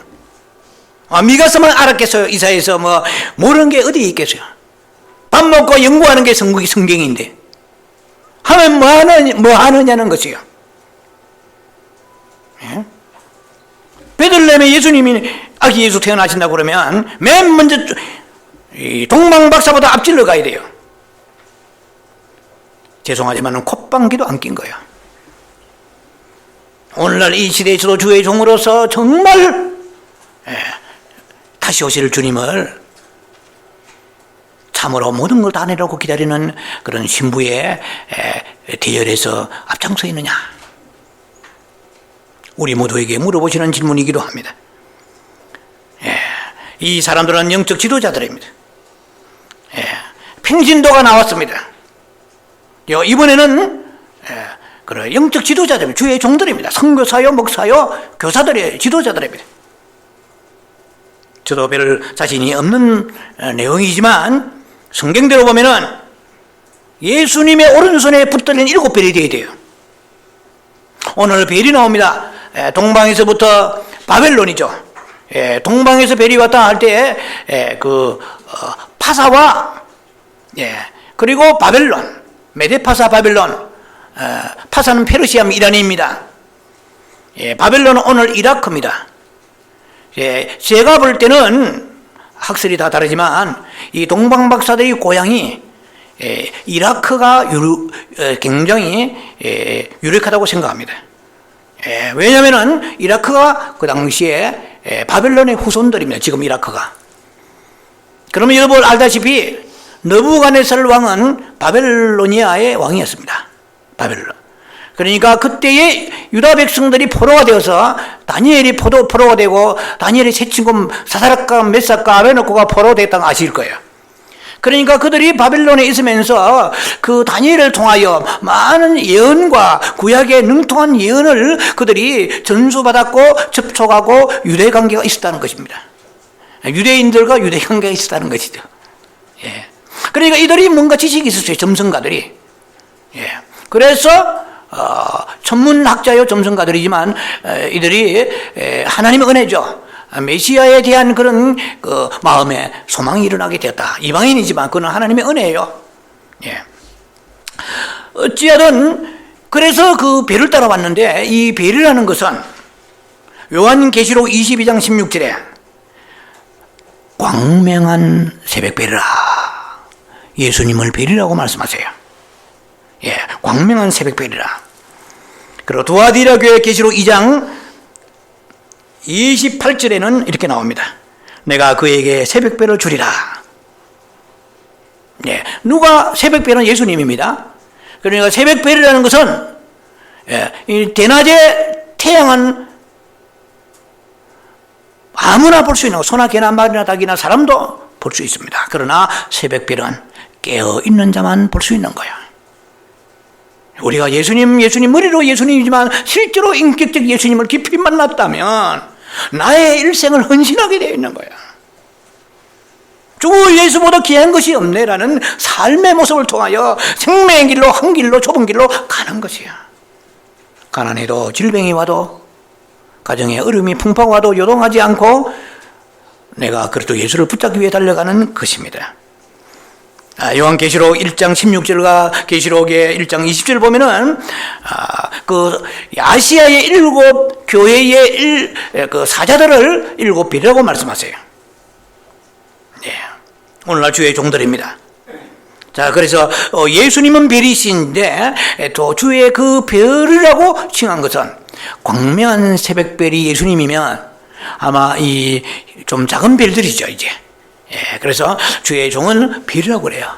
미가서만 알았겠어요. 이사에서 모르는 게 어디 있겠어요. 밥 먹고 연구하는 게 성경인데 하면 뭐 하느냐는 것이요. 예? 베들레헴에 예수님이 아기 예수 태어나신다고 그러면 맨 먼저 동방박사보다 앞질러 가야 돼요. 죄송하지만 콧방귀도 안 낀 거예요. 오늘날 이 시대에서도 주의 종으로서 정말 다시 오실 주님을 참으로 모든 걸 다 내려고 기다리는 그런 신부의 대열에서 앞장서 있느냐? 우리 모두에게 물어보시는 질문이기도 합니다. 이 사람들은 영적 지도자들입니다. 평신도가 나왔습니다. 이번에는 영적 지도자들입니다. 주의 종들입니다. 선교사요, 목사요, 교사들의 지도자들입니다. 저도 별 자신이 없는 내용이지만 성경대로 보면은 예수님의 오른손에 붙들린 7별이 되어야 돼요. 오늘 별이 나옵니다. 동방에서부터 바벨론이죠. 동방에서 별이 왔다 할 때 파사와 그리고 바벨론, 메데파사 바벨론, 파사는 페르시아 이란입니다. 바벨론은 오늘 이라크입니다. 제가 볼 때는 학설이 다 다르지만 이 동방박사들의 고향이 이라크가 굉장히 유력하다고 생각합니다. 왜냐하면 이라크가 그 당시에 바벨론의 후손들입니다. 지금 이라크가. 그러면 여러분 알다시피 느부갓네살 왕은 바벨로니아의 왕이었습니다. 바벨론. 그러니까 그때의 유다 백성들이 포로가 되어서 다니엘이 포로가 되고 다니엘의 세 친구 사사락과 메삭과 아베노코가 포로가 됐다는 거 아실 거예요. 그러니까 그들이 바벨론에 있으면서 그 다니엘을 통하여 많은 예언과 구약의 능통한 예언을 그들이 전수받았고 접촉하고 유대관계가 있었다는 것입니다. 유대인들과 유대관계가 있었다는 것이죠. 그러니까 이들이 뭔가 지식이 있었어요. 점성가들이. 그래서 천문학자요 점성가들이지만 이들이 하나님의 은혜죠. 메시아에 대한 그런 그 마음에 소망이 일어나게 되었다. 이방인이지만 그건 하나님의 은혜예요. 어찌하든 그래서 그 별을 따라왔는데 이 별이라는 것은 요한계시록 22장 16절에 광명한 새벽별이라 예수님을 별이라고 말씀하세요. 광명한 새벽별이라. 그리고 두아디라 교회 계시록 2장 28절에는 이렇게 나옵니다. 내가 그에게 새벽별을 주리라. 누가 새벽별은 예수님입니다. 그러니까 새벽별이라는 것은 이 대낮에 태양은 아무나 볼 수 있는 거, 소나 개나 말이나 닭이나 사람도 볼 수 있습니다. 그러나 새벽별은 깨어있는 자만 볼 수 있는 거야. 우리가 예수님 머리로 예수님이지만 실제로 인격적 예수님을 깊이 만났다면 나의 일생을 헌신하게 되어 있는 거야. 주 예수보다 귀한 것이 없네라는 삶의 모습을 통하여 생명의 길로, 한 길로, 좁은 길로 가는 것이야. 가난해도 질병이 와도 가정에 어려움이 풍파가 와도 요동하지 않고 내가 그래도 예수를 붙잡기 위해 달려가는 것입니다. 요한계시록 1장 16절과 계시록의 1장 20절 보면은 그 아시아의 7 교회의 그 사자들을 7별이라고 말씀하세요. 오늘날 주의 종들입니다. 자, 그래서 예수님은 별이신데 또 주의 그 별이라고 칭한 것은 광명한 새벽별이 예수님이면 아마 이 좀 작은 별들이죠, 이제. 그래서 주의 종은 별이라고 그래요.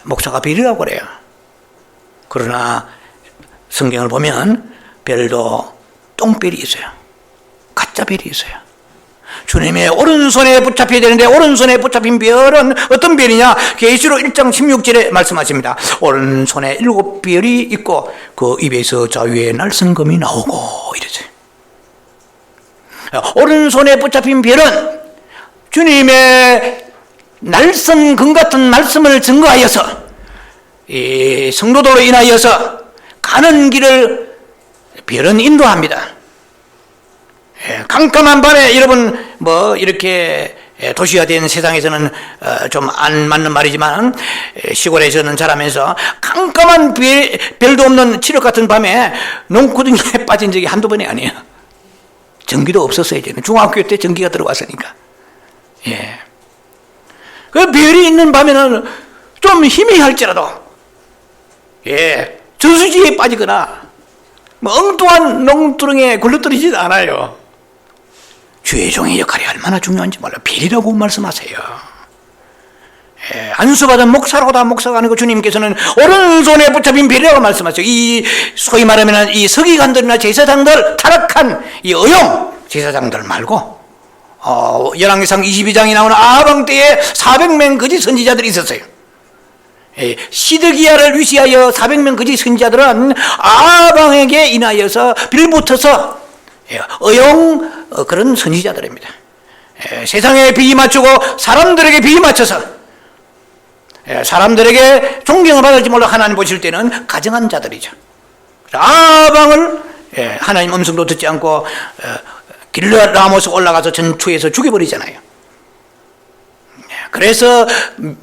목사가 별이라고 그래요. 그러나 성경을 보면 별도 똥별이 있어요. 가짜 별이 있어요. 주님의 오른손에 붙잡혀야 되는데 오른손에 붙잡힌 별은 어떤 별이냐? 계시록 1장 16절에 말씀하십니다. 오른손에 7별이 있고 그 입에서 자유의 날성금이 나오고 이러죠. 오른손에 붙잡힌 별은 주님의 날성금 같은 말씀을 증거하여서 이 성도들로 인하여서 가는 길을 별은 인도합니다. 깜깜한 밤에 여러분 뭐 이렇게 도시화된 세상에서는 좀 안 맞는 말이지만 시골에서는 자라면서 깜깜한 별도 없는 칠흑 같은 밤에 농구등에 빠진 적이 한두 번이 아니에요. 전기도 없었어요. 이제는 중학교 때 전기가 들어왔으니까. 그 별이 있는 밤에는 좀 희미할지라도 저수지에 빠지거나 뭐 엉뚱한 농두렁에 굴러떨어지지 않아요. 주의 종의 역할이 얼마나 중요한지 몰라. 별이라고 말씀하세요. 안수받은 목사로다 목사가 아니고 주님께서는 오른손에 붙잡힌 별이라고 말씀하세요. 이 소위 말하면 이 서기관들이나 제사장들, 타락한 이 의용 제사장들 말고 열왕기상 22장에 나오는 아방 때에 400명 거짓 선지자들이 있었어요. 시드기야를 위시하여 400명 거짓 선지자들은 아방에게 인하여서 빌붙어서 의용 그런 선지자들입니다. 세상에 비위 맞추고 사람들에게 비위 맞춰서 사람들에게 존경을 받을지 몰라 하나님 보실 때는 가정한 자들이죠. 아방을 하나님 음성도 듣지 않고 길르앗 라모스 올라가서 전투에서 죽여버리잖아요. 그래서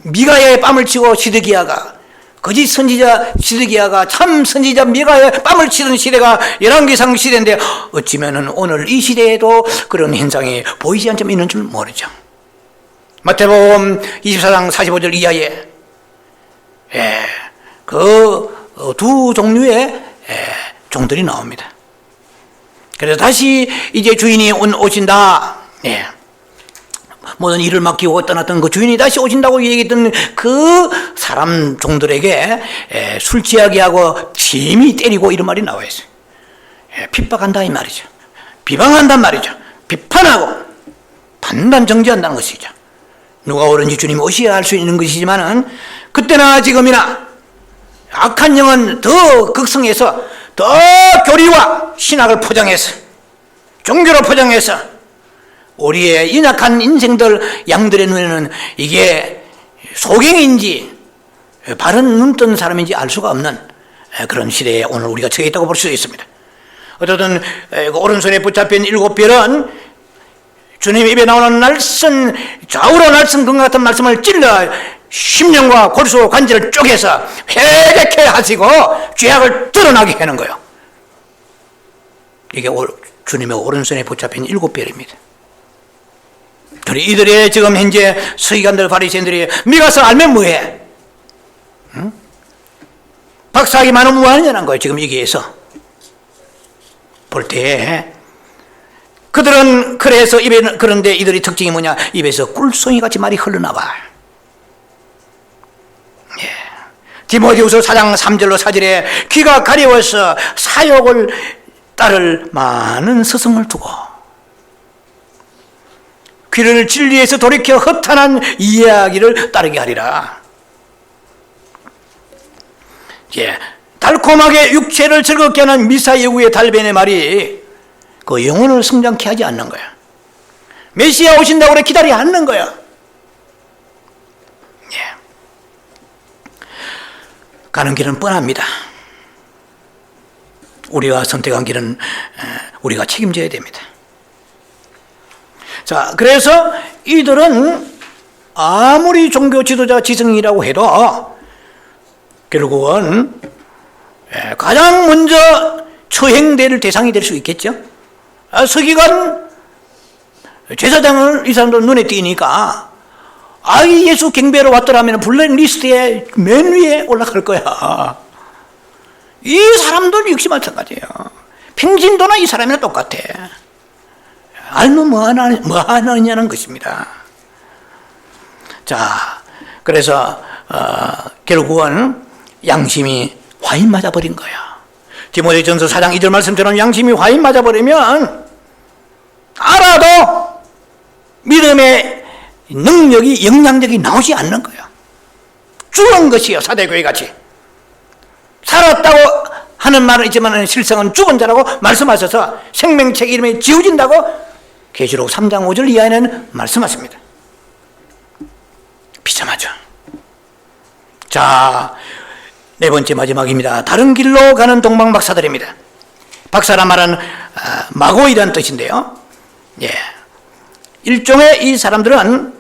미가야의 뺨을 치고 시드기야가 거짓 선지자 시드기야가 참 선지자 미가야의 뺨을 치던 시대가 열왕기상 시대인데 어찌면은 오늘 이 시대에도 그런 현상이 보이지 않지만 있는 줄 모르죠. 마태복음 24장 45절 이하에 그 두 종류의 종들이 나옵니다. 그래서 다시 이제 주인이 오신다. 모든 일을 맡기고 떠났던 그 주인이 다시 오신다고 얘기했던 그 사람 종들에게 술 취하게 하고 심히 때리고 이런 말이 나와 있어요. 핍박한다 이 말이죠. 비방한단 말이죠. 비판하고 판단 정지한다는 것이죠. 누가 옳은지 주님이 오셔야 할 수 있는 것이지만은 그때나 지금이나 악한 영은 더 극성해서 더 교리와 신학을 포장해서 종교로 포장해서 우리의 연약한 인생들 양들의 눈에는 이게 소경인지 바른 눈 뜬 사람인지 알 수가 없는 그런 시대에 오늘 우리가 처해 있다고 볼 수 있습니다. 어쨌든 오른손에 붙잡힌 7별은 주님 입에 나오는 날선 좌우로 날선금 같은 말씀을 찔러 심령과 골수 관절을 쪼개서 회개케 하시고 죄악을 드러나게 하는 거예요. 이게 주님의 오른손에 붙잡힌 7별입니다. 그리고 이들이 지금 현재 서기관들 바리새인들이 미가서 알면 뭐해? 응? 박사하기 많으면 뭐하느냐는 거예요. 지금 여기에서 볼 때 그들은 그래서 입에 그런데 이들의 특징이 뭐냐? 입에서 꿀송이 같이 말이 흘러나와. 디모데후서 4장 3절로 4절에 귀가 가려워서 사욕을 따를 많은 스승을 두고 귀를 진리에서 돌이켜 허탄한 이야기를 따르게 하리라. 예, 달콤하게 육체를 즐겁게 하는 미사 예후의 달변의 말이 그 영혼을 성장케 하지 않는 거야. 메시아 오신다고 그래 기다리지 않는 거야. 예. 가는 길은 뻔합니다. 우리가 선택한 길은 우리가 책임져야 됩니다. 자, 그래서 이들은 아무리 종교 지도자 지성이라고 해도 결국은 가장 먼저 처형될 대상이 될 수 있겠죠. 서기관 제사장을 이 사람들 눈에 띄니까 아이 예수 경배로 왔더라면 블랙리스트에 맨 위에 올라갈 거야. 이 사람들 역시 마찬가지예요. 평신도나 이 사람이랑 똑같아. 알면 뭐 하느냐는 것입니다. 자, 그래서 결국은 양심이 화인 맞아버린 거야. 디모데전서 4장 2절 말씀처럼 양심이 화인 맞아버리면 알아도 믿음의 능력이 영향력이 나오지 않는 거야. 죽은 것이요, 사대교회 같이. 살았다고 하는 말은 있지만 실상은 죽은 자라고 말씀하셔서 생명책 이름에 지워진다고 계시록 3장 5절 이하에는 말씀하십니다. 비참하죠. 자, 네 번째 마지막입니다. 다른 길로 가는 동방박사들입니다. 박사란 말은 마고이라는 뜻인데요. 예, 일종의 이 사람들은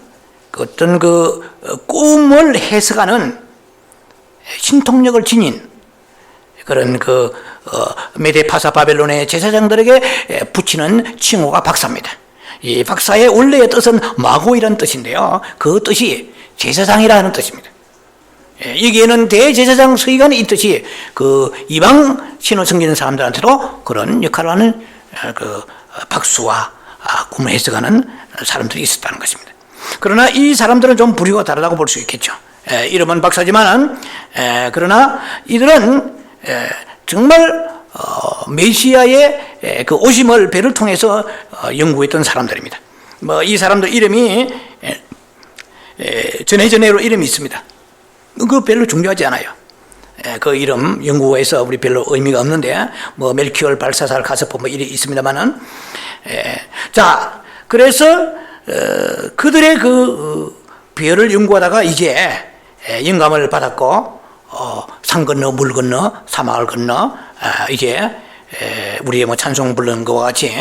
어떤 꿈을 해석하는 신통력을 지닌 그런 메데 파사 바벨론의 제사장들에게 붙이는 칭호가 박사입니다. 이 박사의 원래의 뜻은 마고이라는 뜻인데요. 그 뜻이 제사장이라는 뜻입니다. 여기에는 대제사장 서기관이 있듯이 이방 신을 섬기는 사람들한테도 그런 역할을 하는 박수와 꿈을 해석하는 사람들이 있었다는 것입니다. 그러나 이 사람들은 좀 부류가 다르다고 볼 수 있겠죠. 이름은 박사지만 그러나 이들은 정말 메시아의 그 오심을 배를 통해서 연구했던 사람들입니다. 이 사람들 이름이 전해전해로 이름이 있습니다. 그거 별로 중요하지 않아요. 그 이름 연구에서 우리 별로 의미가 없는데 멜키올, 발사살, 가스포 이리 있습니다만은 자, 그래서 그들의 별을 연구하다가 이제 영감을 받았고 산 건너 물 건너 사막을 건너 이제 우리의 찬송 부르는 것과 같이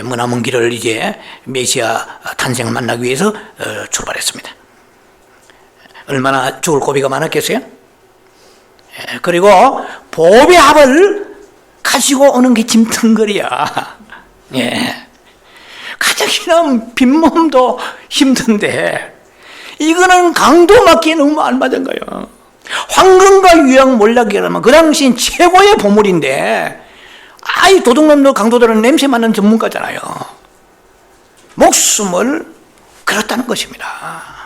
머나먼 길을 이제 메시아 탄생을 만나기 위해서 출발했습니다. 얼마나 죽을 고비가 많았겠어요? 그리고 보배 합을 가지고 오는 게 짐덩거리야. 예. 가족이랑 빈몸도 힘든데 이거는 강도 맞기에 너무 알맞은 거예요. 황금과 유황 몰락이라면 그 당시 최고의 보물인데 아이 도둑놈도 강도들은 냄새 맡는 전문가잖아요. 목숨을 걸었다는 것입니다.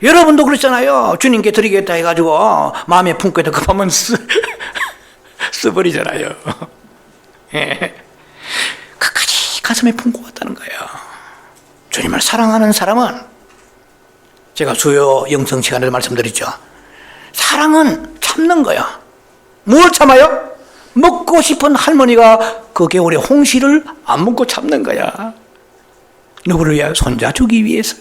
여러분도 그렇잖아요. 주님께 드리겠다 해가지고 마음에 품고도 급하면 써버리잖아요. 예. 끝까지 가슴에 품고 왔다는 거예요. 주님을 사랑하는 사람은 제가 수요 영성 시간에도 말씀드렸죠. 사랑은 참는 거야. 뭘 참아요? 먹고 싶은 할머니가 그 겨울에 홍시를 안 먹고 참는 거야. 누구를 위하여? 손자 주기 위해서.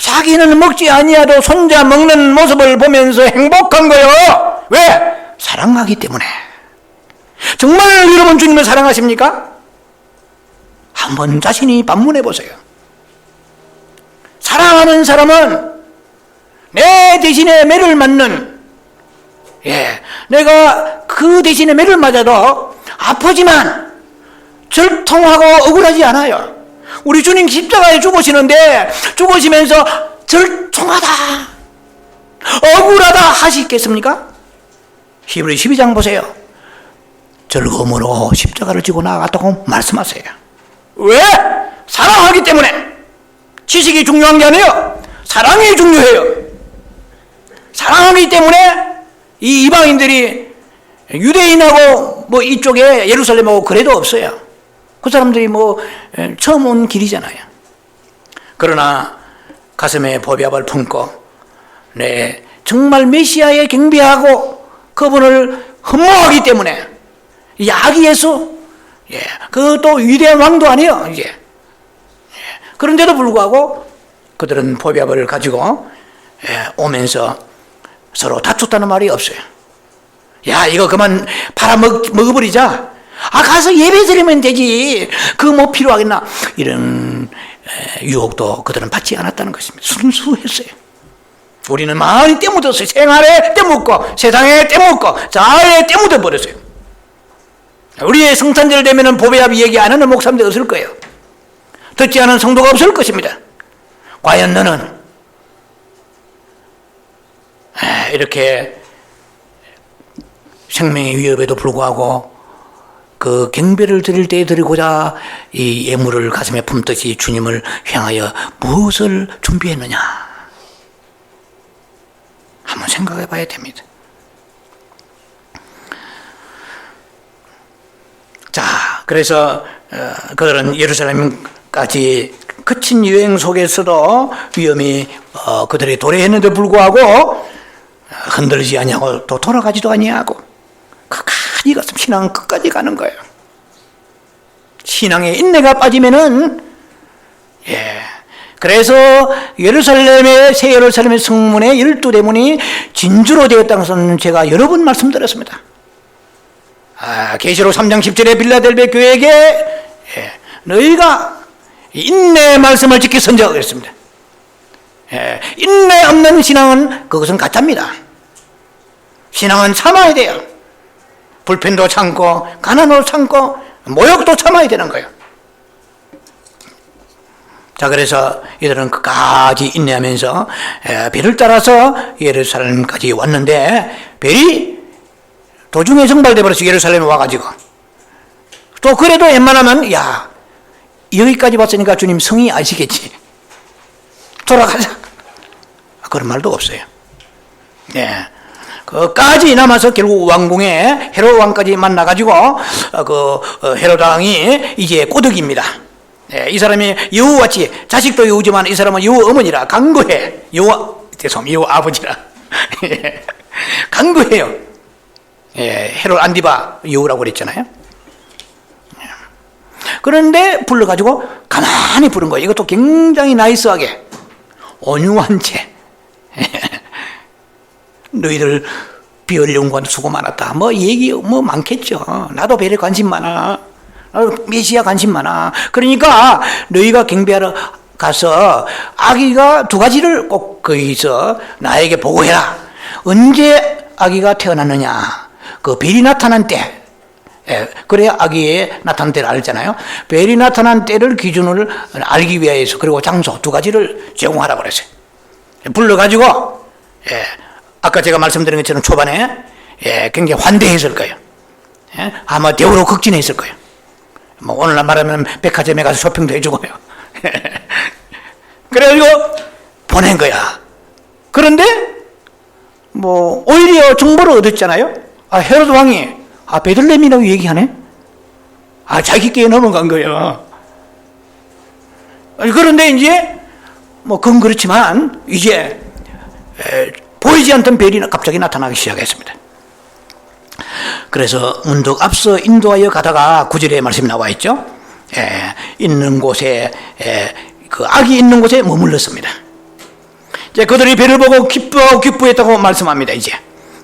자기는 먹지 아니하도 손자 먹는 모습을 보면서 행복한 거예요. 왜? 사랑하기 때문에. 정말 여러분 주님을 사랑하십니까? 한번 자신이 반문해 보세요. 사랑하는 사람은 내 대신에 매를 맞는, 내가 그 대신에 매를 맞아도 아프지만 절통하고 억울하지 않아요. 우리 주님 십자가에 죽으시는데 죽으시면서 절통하다, 억울하다 하시겠습니까? 히브리 12장 보세요. 즐거움으로 십자가를 지고 나아갔다고 말씀하세요. 왜? 사랑하기 때문에. 지식이 중요한 게 아니에요. 사랑이 중요해요. 강하기 때문에 이 이방인들이 유대인하고 뭐 이쪽에 예루살렘하고 그래도 없어요. 그 사람들이 뭐 처음 온 길이잖아요. 그러나 가슴에 보배압을 품고 정말 메시아에 경배하고 그분을 흠모하기 때문에 아기 예수, 그것도 위대한 왕도 아니에요. 이제 그런데도 불구하고 그들은 보배압을 가지고 오면서 서로 다퉜다는 말이 없어요. 야, 이거 그만 팔아먹어버리자. 가서 예배 드리면 되지. 그거 뭐 필요하겠나. 이런 유혹도 그들은 받지 않았다는 것입니다. 순수했어요. 우리는 많이 때묻었어요. 생활에 때묻고 세상에 때묻고 자아에 때묻어 버렸어요. 우리의 성탄절 되면은 보배압 얘기 안 하는 목사님들 없을 거예요. 듣지 않은 성도가 없을 것입니다. 과연 너는 이렇게 생명의 위협에도 불구하고 그 경배를 드릴 때 드리고자 이 예물을 가슴에 품듯이 주님을 향하여 무엇을 준비했느냐 한번 생각해 봐야 됩니다. 자, 그래서 그들은 예루살렘까지 거친 여행 속에서도 위험이 그들이 도래했는데 불구하고 흔들리지 아니하고 또 돌아가지도 아니하고 끝까지 갔으면 신앙은 끝까지 가는 거예요. 신앙에 인내가 빠지면은 그래서 새 예루살렘의 성문의 12대문이 진주로 되었다는 것은 제가 여러 번 말씀드렸습니다. 계시록 3장 10절에 빌라델베 교회에게 너희가 인내의 말씀을 지켜 선자가 그랬습니다. 인내 없는 신앙은 그것은 가짜입니다. 신앙은 참아야 돼요. 불편도 참고 가난도 참고 모욕도 참아야 되는 거예요. 자, 그래서 이들은 끝까지 인내하면서 배를 따라서 예루살렘까지 왔는데 배이 도중에 정발돼 버려서 예루살렘에 와가지고 또 그래도 웬만하면 여기까지 왔으니까 주님 성의 아시겠지, 돌아가자, 그런 말도 없어요. 그까지 남아서 결국 왕궁에 헤롯 왕까지 만나가지고 헤롯 왕이 이제 꼬득입니다. 이 사람이 여우같이 자식도 여우지만 이 사람은 여우 어머니라 강구해. 여우 아버지라 강구해요. 헤롯 안디바 여우라고 그랬잖아요. 그런데 불러가지고 가만히 부른 거예요. 이것도 굉장히 나이스하게 온유한 채 너희들 비을 연구한 수고 많았다. 얘기 많겠죠. 나도 별에 관심 많아. 나도 메시아 관심 많아. 그러니까 너희가 경배하러 가서 아기가 2가지를 꼭 거기서 나에게 보고해라. 언제 아기가 태어났느냐. 그 별이 나타난 때. 그래야 아기의 나타난 때를 알잖아요. 별이 나타난 때를 기준으로 알기 위해서 그리고 장소 2가지를 제공하라고 그랬어요. 불러가지고 아까 제가 말씀드린 것처럼 초반에 굉장히 환대했을 거예요. 아마 대우로 극진했을 거예요. 오늘날 말하면 백화점에 가서 쇼핑도 해주고요. 그래가지고 보낸 거야. 그런데 오히려 정보를 얻었잖아요. 헤롯 왕이 베들레헴이라고 얘기하네. 자기께 넘어간 거예요. 그런데 이제 그건 그렇지만 이제 보이지 않던 별이 갑자기 나타나기 시작했습니다. 그래서 문득 앞서 인도하여 가다가 9절에 말씀이 나와 있죠. 있는 곳에 그 악이 있는 곳에 머물렀습니다. 이제 그들이 별을 보고 기뻐하고 기뻐했다고 말씀합니다. 이제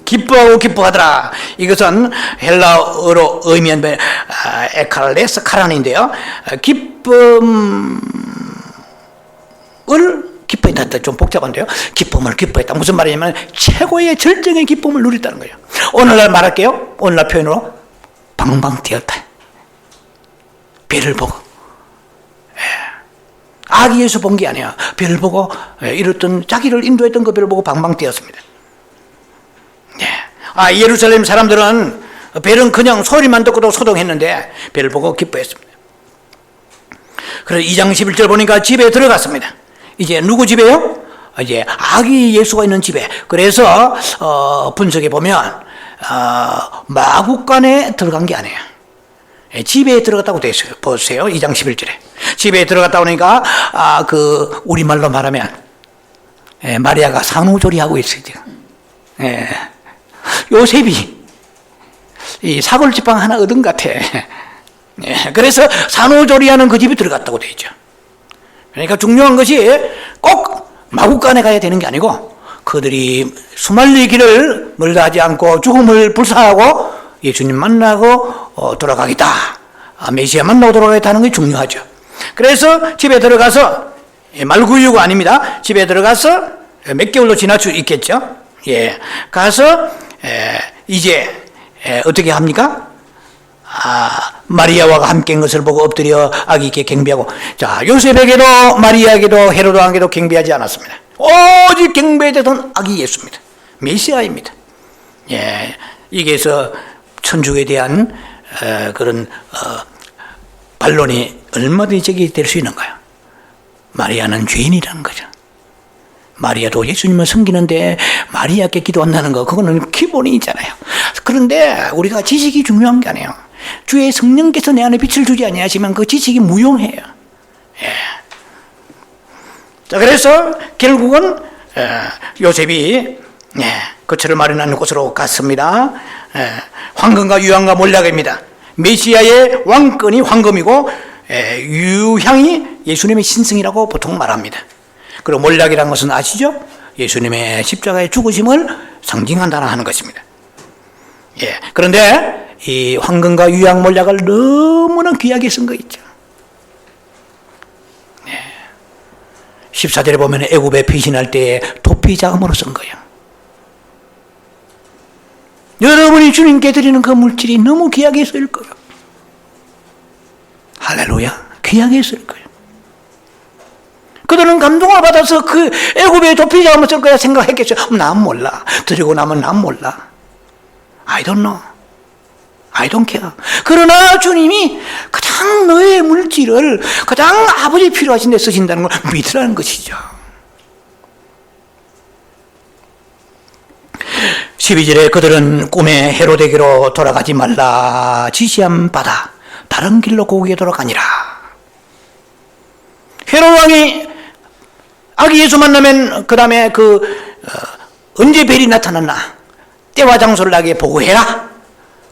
기뻐하고 기뻐하더라. 이것은 헬라어로 의미한 에칼레스 카란인데요. 기쁨을 기뻐했다. 좀 복잡한데요. 기쁨을 기뻐했다. 무슨 말이냐면 최고의 절정의 기쁨을 누렸다는 거예요. 오늘날 말할게요. 오늘날 표현으로 방방 뛰었다. 별을 보고. 아기 예수 본 게 아니야. 별을 보고 이랬던 자기를 인도했던 그 별을 보고 방방 뛰었습니다. 예루살렘 사람들은 별은 그냥 소리만 듣고도 소동했는데 별을 보고 기뻐했습니다. 그래서 2장 11절 보니까 집에 들어갔습니다. 이제 누구 집에요? 이제 아기 예수가 있는 집에, 그래서 분석해 보면 마구간에 들어간 게 아니에요. 집에 들어갔다고 되어 있어요. 보세요. 2장 11절에 집에 들어갔다 오니까 그 우리말로 말하면 마리아가 산후조리하고 있어요. 지금. 요셉이 이 사골지빵 하나 얻은 것 같아. 그래서 산후조리하는 그 집에 들어갔다고 되어 있죠. 그러니까 중요한 것이 꼭 마구간에 가야 되는 게 아니고, 그들이 수말리기를 멀다 하지 않고 죽음을 불사하고 예수님 만나고 돌아가겠다, 메시아 만나고 돌아가겠다는 게 중요하죠. 그래서 집에 들어가서, 말구유가 아닙니다. 집에 들어가서 몇 개월로 지날 수 있겠죠. 가서 이제 어떻게 합니까? 마리아와 함께한 것을 보고 엎드려 아기께 경배하고, 자, 요셉에게도 마리아에게도 헤로도에게도 경배하지 않았습니다. 오직 경배되던 아기 예수입니다. 메시아입니다. 이게서 천주교에 대한 그런 반론이 얼마든지 제기될 수 있는 거예요. 마리아는 죄인이라는 거죠. 마리아도 예수님을 섬기는데 마리아께 기도한다는 거, 그거는 기본이잖아요. 그런데 우리가 지식이 중요한 게 아니에요. 주의 성령께서 내 안에 빛을 주지 아니하시면 그 지식이 무용해요. 자, 그래서 결국은 요셉이 거처를 마련하는 곳으로 갔습니다. 황금과 유향과 몰약입니다. 메시아의 왕권이 황금이고 유향이 예수님의 신성이라고 보통 말합니다. 그리고 몰약이라는 것은 아시죠? 예수님의 십자가의 죽으심을 상징한다는 하는 것입니다. 그런데 이 황금과 유향 몰약을 너무나 귀하게 쓴 거 있죠. 14절에 보면 애굽에 피신할 때에 도피 자금으로 쓴 거예요. 여러분이 주님께 드리는 그 물질이 너무 귀하게 쓸 거예요. 할렐루야, 귀하게 쓸 거예요. 그들은 감동을 받아서 그 애굽에 도피 자금을 쓸 거야 생각했겠죠. 난 몰라. 드리고 나면 난 몰라. I don't know. I don't care. 그러나 주님이 가장 너의 물질을 가장 아버지 필요하신 데 쓰신다는 걸 믿으라는 것이죠. 12절에 그들은 꿈에 헤로데게로 돌아가지 말라 지시함 받아 다른 길로 고국에 돌아가니라. 헤롯 왕이 아기 예수 만나면 그 다음에 언제 벨이 나타났나 때와 장소를 나에게 보고해라.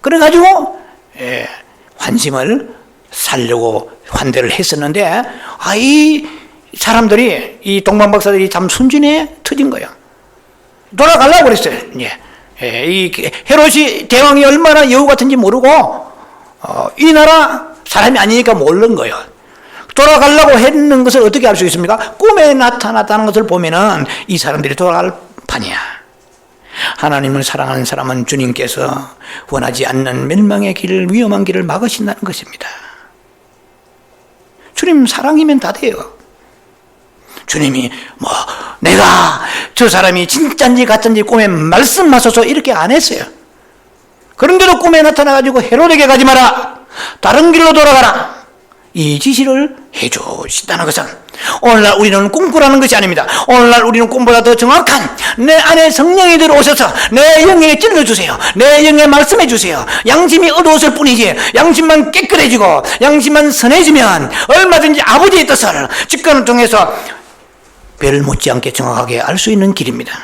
그래가지고 환심을 살려고 환대를 했었는데, 이 사람들이, 이 동방박사들이 참 순진해 터진 거예요. 돌아가려고 그랬어요. 이 헤롯이 대왕이 얼마나 여우 같은지 모르고 이 나라 사람이 아니니까 모르는 거예요. 돌아가려고 했는 것을 어떻게 알 수 있습니까? 꿈에 나타났다는 것을 보면은 이 사람들이 돌아갈 판이야. 하나님을 사랑하는 사람은 주님께서 원하지 않는 멸망의 길을, 위험한 길을 막으신다는 것입니다. 주님 사랑이면 다 돼요. 주님이 내가 저 사람이 진짜인지 가짜인지 꿈에 말씀하소서 이렇게 안 했어요. 그런데도 꿈에 나타나가지고 헤롯에게 가지 마라, 다른 길로 돌아가라, 이 지시를 해주신다는 것은 오늘날 우리는 꿈꾸라는 것이 아닙니다. 오늘날 우리는 꿈보다 더 정확한 내 안에 성령이 들어오셔서 내 영에 찔러주세요. 내 영에 말씀해 주세요. 양심이 어두웠을 뿐이지 양심만 깨끗해지고 양심만 선해지면 얼마든지 아버지의 뜻을 직관을 통해서 별 못지않게 정확하게 알 수 있는 길입니다.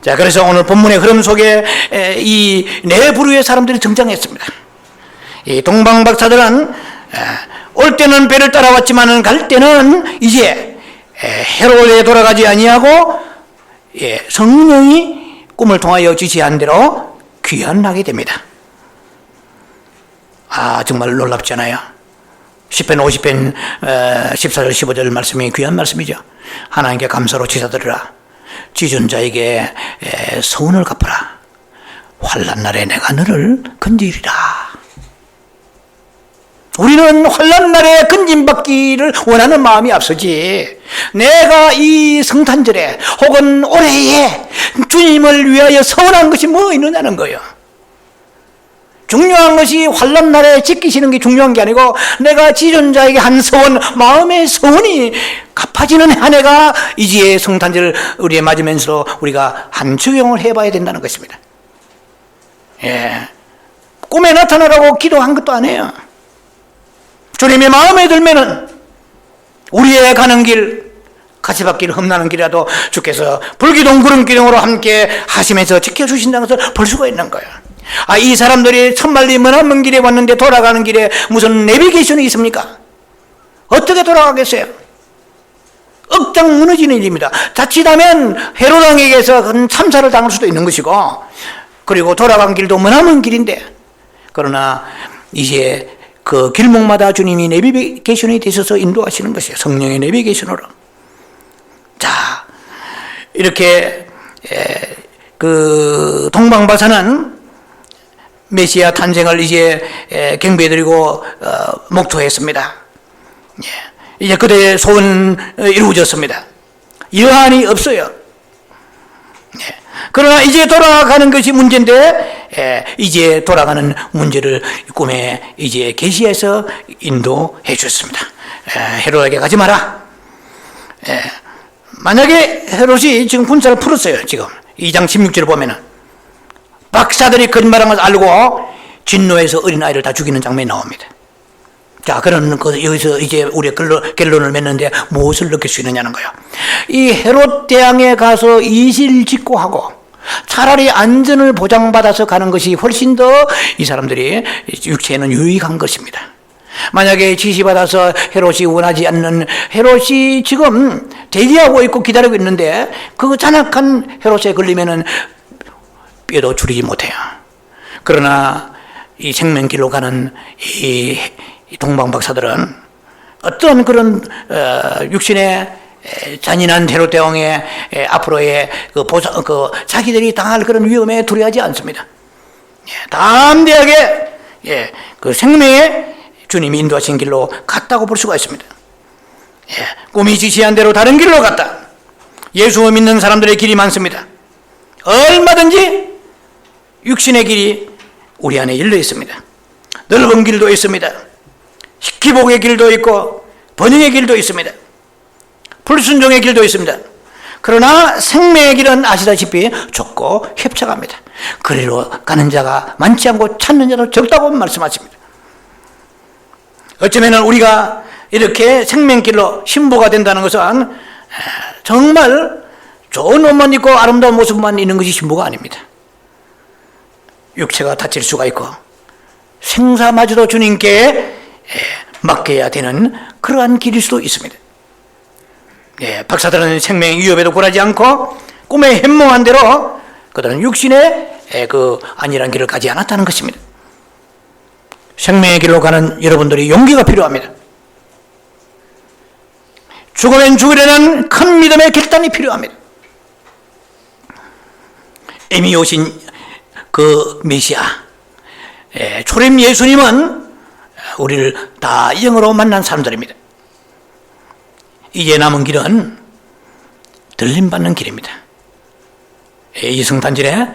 자, 그래서 오늘 본문의 흐름 속에 이 네 부류의 사람들이 등장했습니다. 이 동방박사들은 올 때는 배를 따라왔지만 갈 때는 이제 헤롯에 돌아가지 아니하고 성령이 꿈을 통하여 지시한 대로 귀환하게 됩니다. 정말 놀랍잖아요. 10편 50편 14절 15절 말씀이 귀한 말씀이죠. 하나님께 감사로 제사드리라. 지준 자에게 서운을 갚아라. 환난 날에 내가 너를 건지리라. 우리는 환난 날에 건짐받기를 원하는 마음이 앞서지, 내가 이 성탄절에 혹은 올해에 주님을 위하여 서운한 것이 뭐 있느냐는 거예요. 중요한 것이 환난 날에 지키시는 게 중요한 게 아니고 내가 지존자에게 한 서원, 마음의 서원이 갚아지는 한 해가 이지의 성탄절 우리에 맞으면서 우리가 한 적용을 해봐야 된다는 것입니다. 예, 꿈에 나타나라고 기도한 것도 아니에요. 주님의 마음에 들면은 우리의 가는 길, 가시밭길 험나는 길이라도 주께서 불기둥 구름기둥으로 함께 하시면서 지켜주신다는 것을 볼 수가 있는 거예요. 이 사람들이 천만리 머나먼 길에 왔는데 돌아가는 길에 무슨 내비게이션이 있습니까? 어떻게 돌아가겠어요? 억장 무너지는 일입니다. 자칫하면 헤롯 왕에게서 참사를 당할 수도 있는 것이고, 그리고 돌아간 길도 머나먼 길인데, 그러나 이제 그 길목마다 주님이 내비게이션이 되셔서 인도하시는 것이에요. 성령의 내비게이션으로. 자, 이렇게 그 동방바사는 메시아 탄생을 이제 경배드리고 목토했습니다. 이제 그대의 소원은 이루어졌습니다. 여한이 없어요. 그러나 이제 돌아가는 것이 문제인데, 이제 돌아가는 문제를 꿈에 이제 계시해서 인도해 주셨습니다. 헤롯에게 가지 마라. 만약에 헤롯이 지금 군사를 풀었어요. 지금 2장 16절을 보면은 박사들이 거짓말한 것을 알고 진노해서 어린아이를 다 죽이는 장면이 나옵니다. 자, 그런 여기서 이제 우리가 결론을 맺는데 무엇을 느낄 수 있느냐는 거예요. 이 헤롯 대왕에 가서 이실직고하고 차라리 안전을 보장받아서 가는 것이 훨씬 더 이 사람들이 육체에는 유익한 것입니다. 만약에 지시받아서 헤롯이 원하지 않는, 헤롯이 지금 대기하고 있고 기다리고 있는데 그 잔악한 헤롯에 걸리면은 뼈도 줄이지 못해요. 그러나 이 생명길로 가는 이 동방박사들은 어떤 그런 육신의 잔인한 헤롯 대왕의 앞으로의 자기들이 당할 그런 위험에 두려워하지 않습니다. 담대하게 그 생명의 주님이 인도하신 길로 갔다고 볼 수가 있습니다. 꿈이 지시한 대로 다른 길로 갔다. 예수 믿는 사람들의 길이 많습니다. 얼마든지 육신의 길이 우리 안에 열려 있습니다. 넓은 길도 있습니다. 기복의 길도 있고 번영의 길도 있습니다. 불순종의 길도 있습니다. 그러나 생명의 길은 아시다시피 좁고 협착합니다. 그리로 가는 자가 많지 않고 찾는 자도 적다고 말씀하십니다. 어쩌면 우리가 이렇게 생명길로 신부가 된다는 것은 정말 좋은 옷만 입고 아름다운 모습만 있는 것이 신부가 아닙니다. 육체가 다칠 수가 있고 생사마저도 주님께 맡겨야 되는 그러한 길일 수도 있습니다. 박사들은 생명의 위협에도 굴하지 않고 꿈에 현몽한 대로 그들은 육신의 안일한 길을 가지 않았다는 것입니다. 생명의 길로 가는 여러분들이 용기가 필요합니다. 죽으면 죽으려는 큰 믿음의 결단이 필요합니다. 이미 오신 그 메시아 초림 예수님은 우리를 다 영으로 만난 사람들입니다. 이제 남은 길은 들림받는 길입니다. 이 성탄절에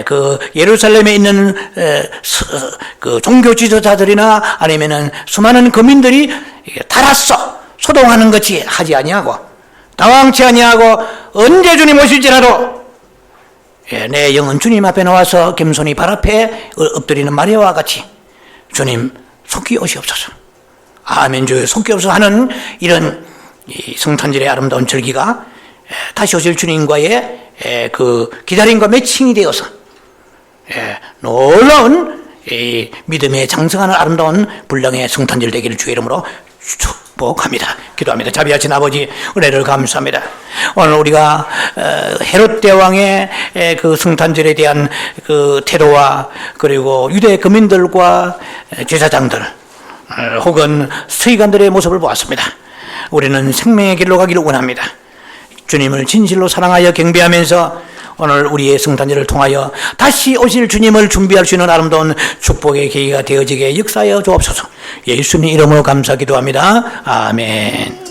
그 예루살렘에 있는 그 종교 지도자들이나 아니면은 수많은 거민들이 달았어 소동하는 것이 하지 아니하고 당황치 아니하고 언제 주님 오실지라도 내 영은 주님 앞에 나와서 겸손히 발 앞에 엎드리는 마리아와 같이 주님 속히 오시옵소서, 아멘 주여 속히 오소서 하는 이런 이 성탄절의 아름다운 절기가 다시 오실 주님과의 그 기다림과 매칭이 되어서 놀라운 이 믿음에 장성하는 아름다운 분량의 성탄절 되기를 주의 이름으로 축복합니다. 기도합니다. 자비하신 아버지 은혜를 감사합니다. 오늘 우리가 헤롯 대왕의 그 성탄절에 대한 그 태도와 그리고 유대 거민들과 제사장들 혹은 서기관들의 모습을 보았습니다. 우리는 생명의 길로 가기를 원합니다. 주님을 진실로 사랑하여 경배하면서 오늘 우리의 성탄절을 통하여 다시 오실 주님을 준비할 수 있는 아름다운 축복의 계기가 되어지게 역사하여 주옵소서. 예수님 이름으로 감사 기도합니다. 아멘.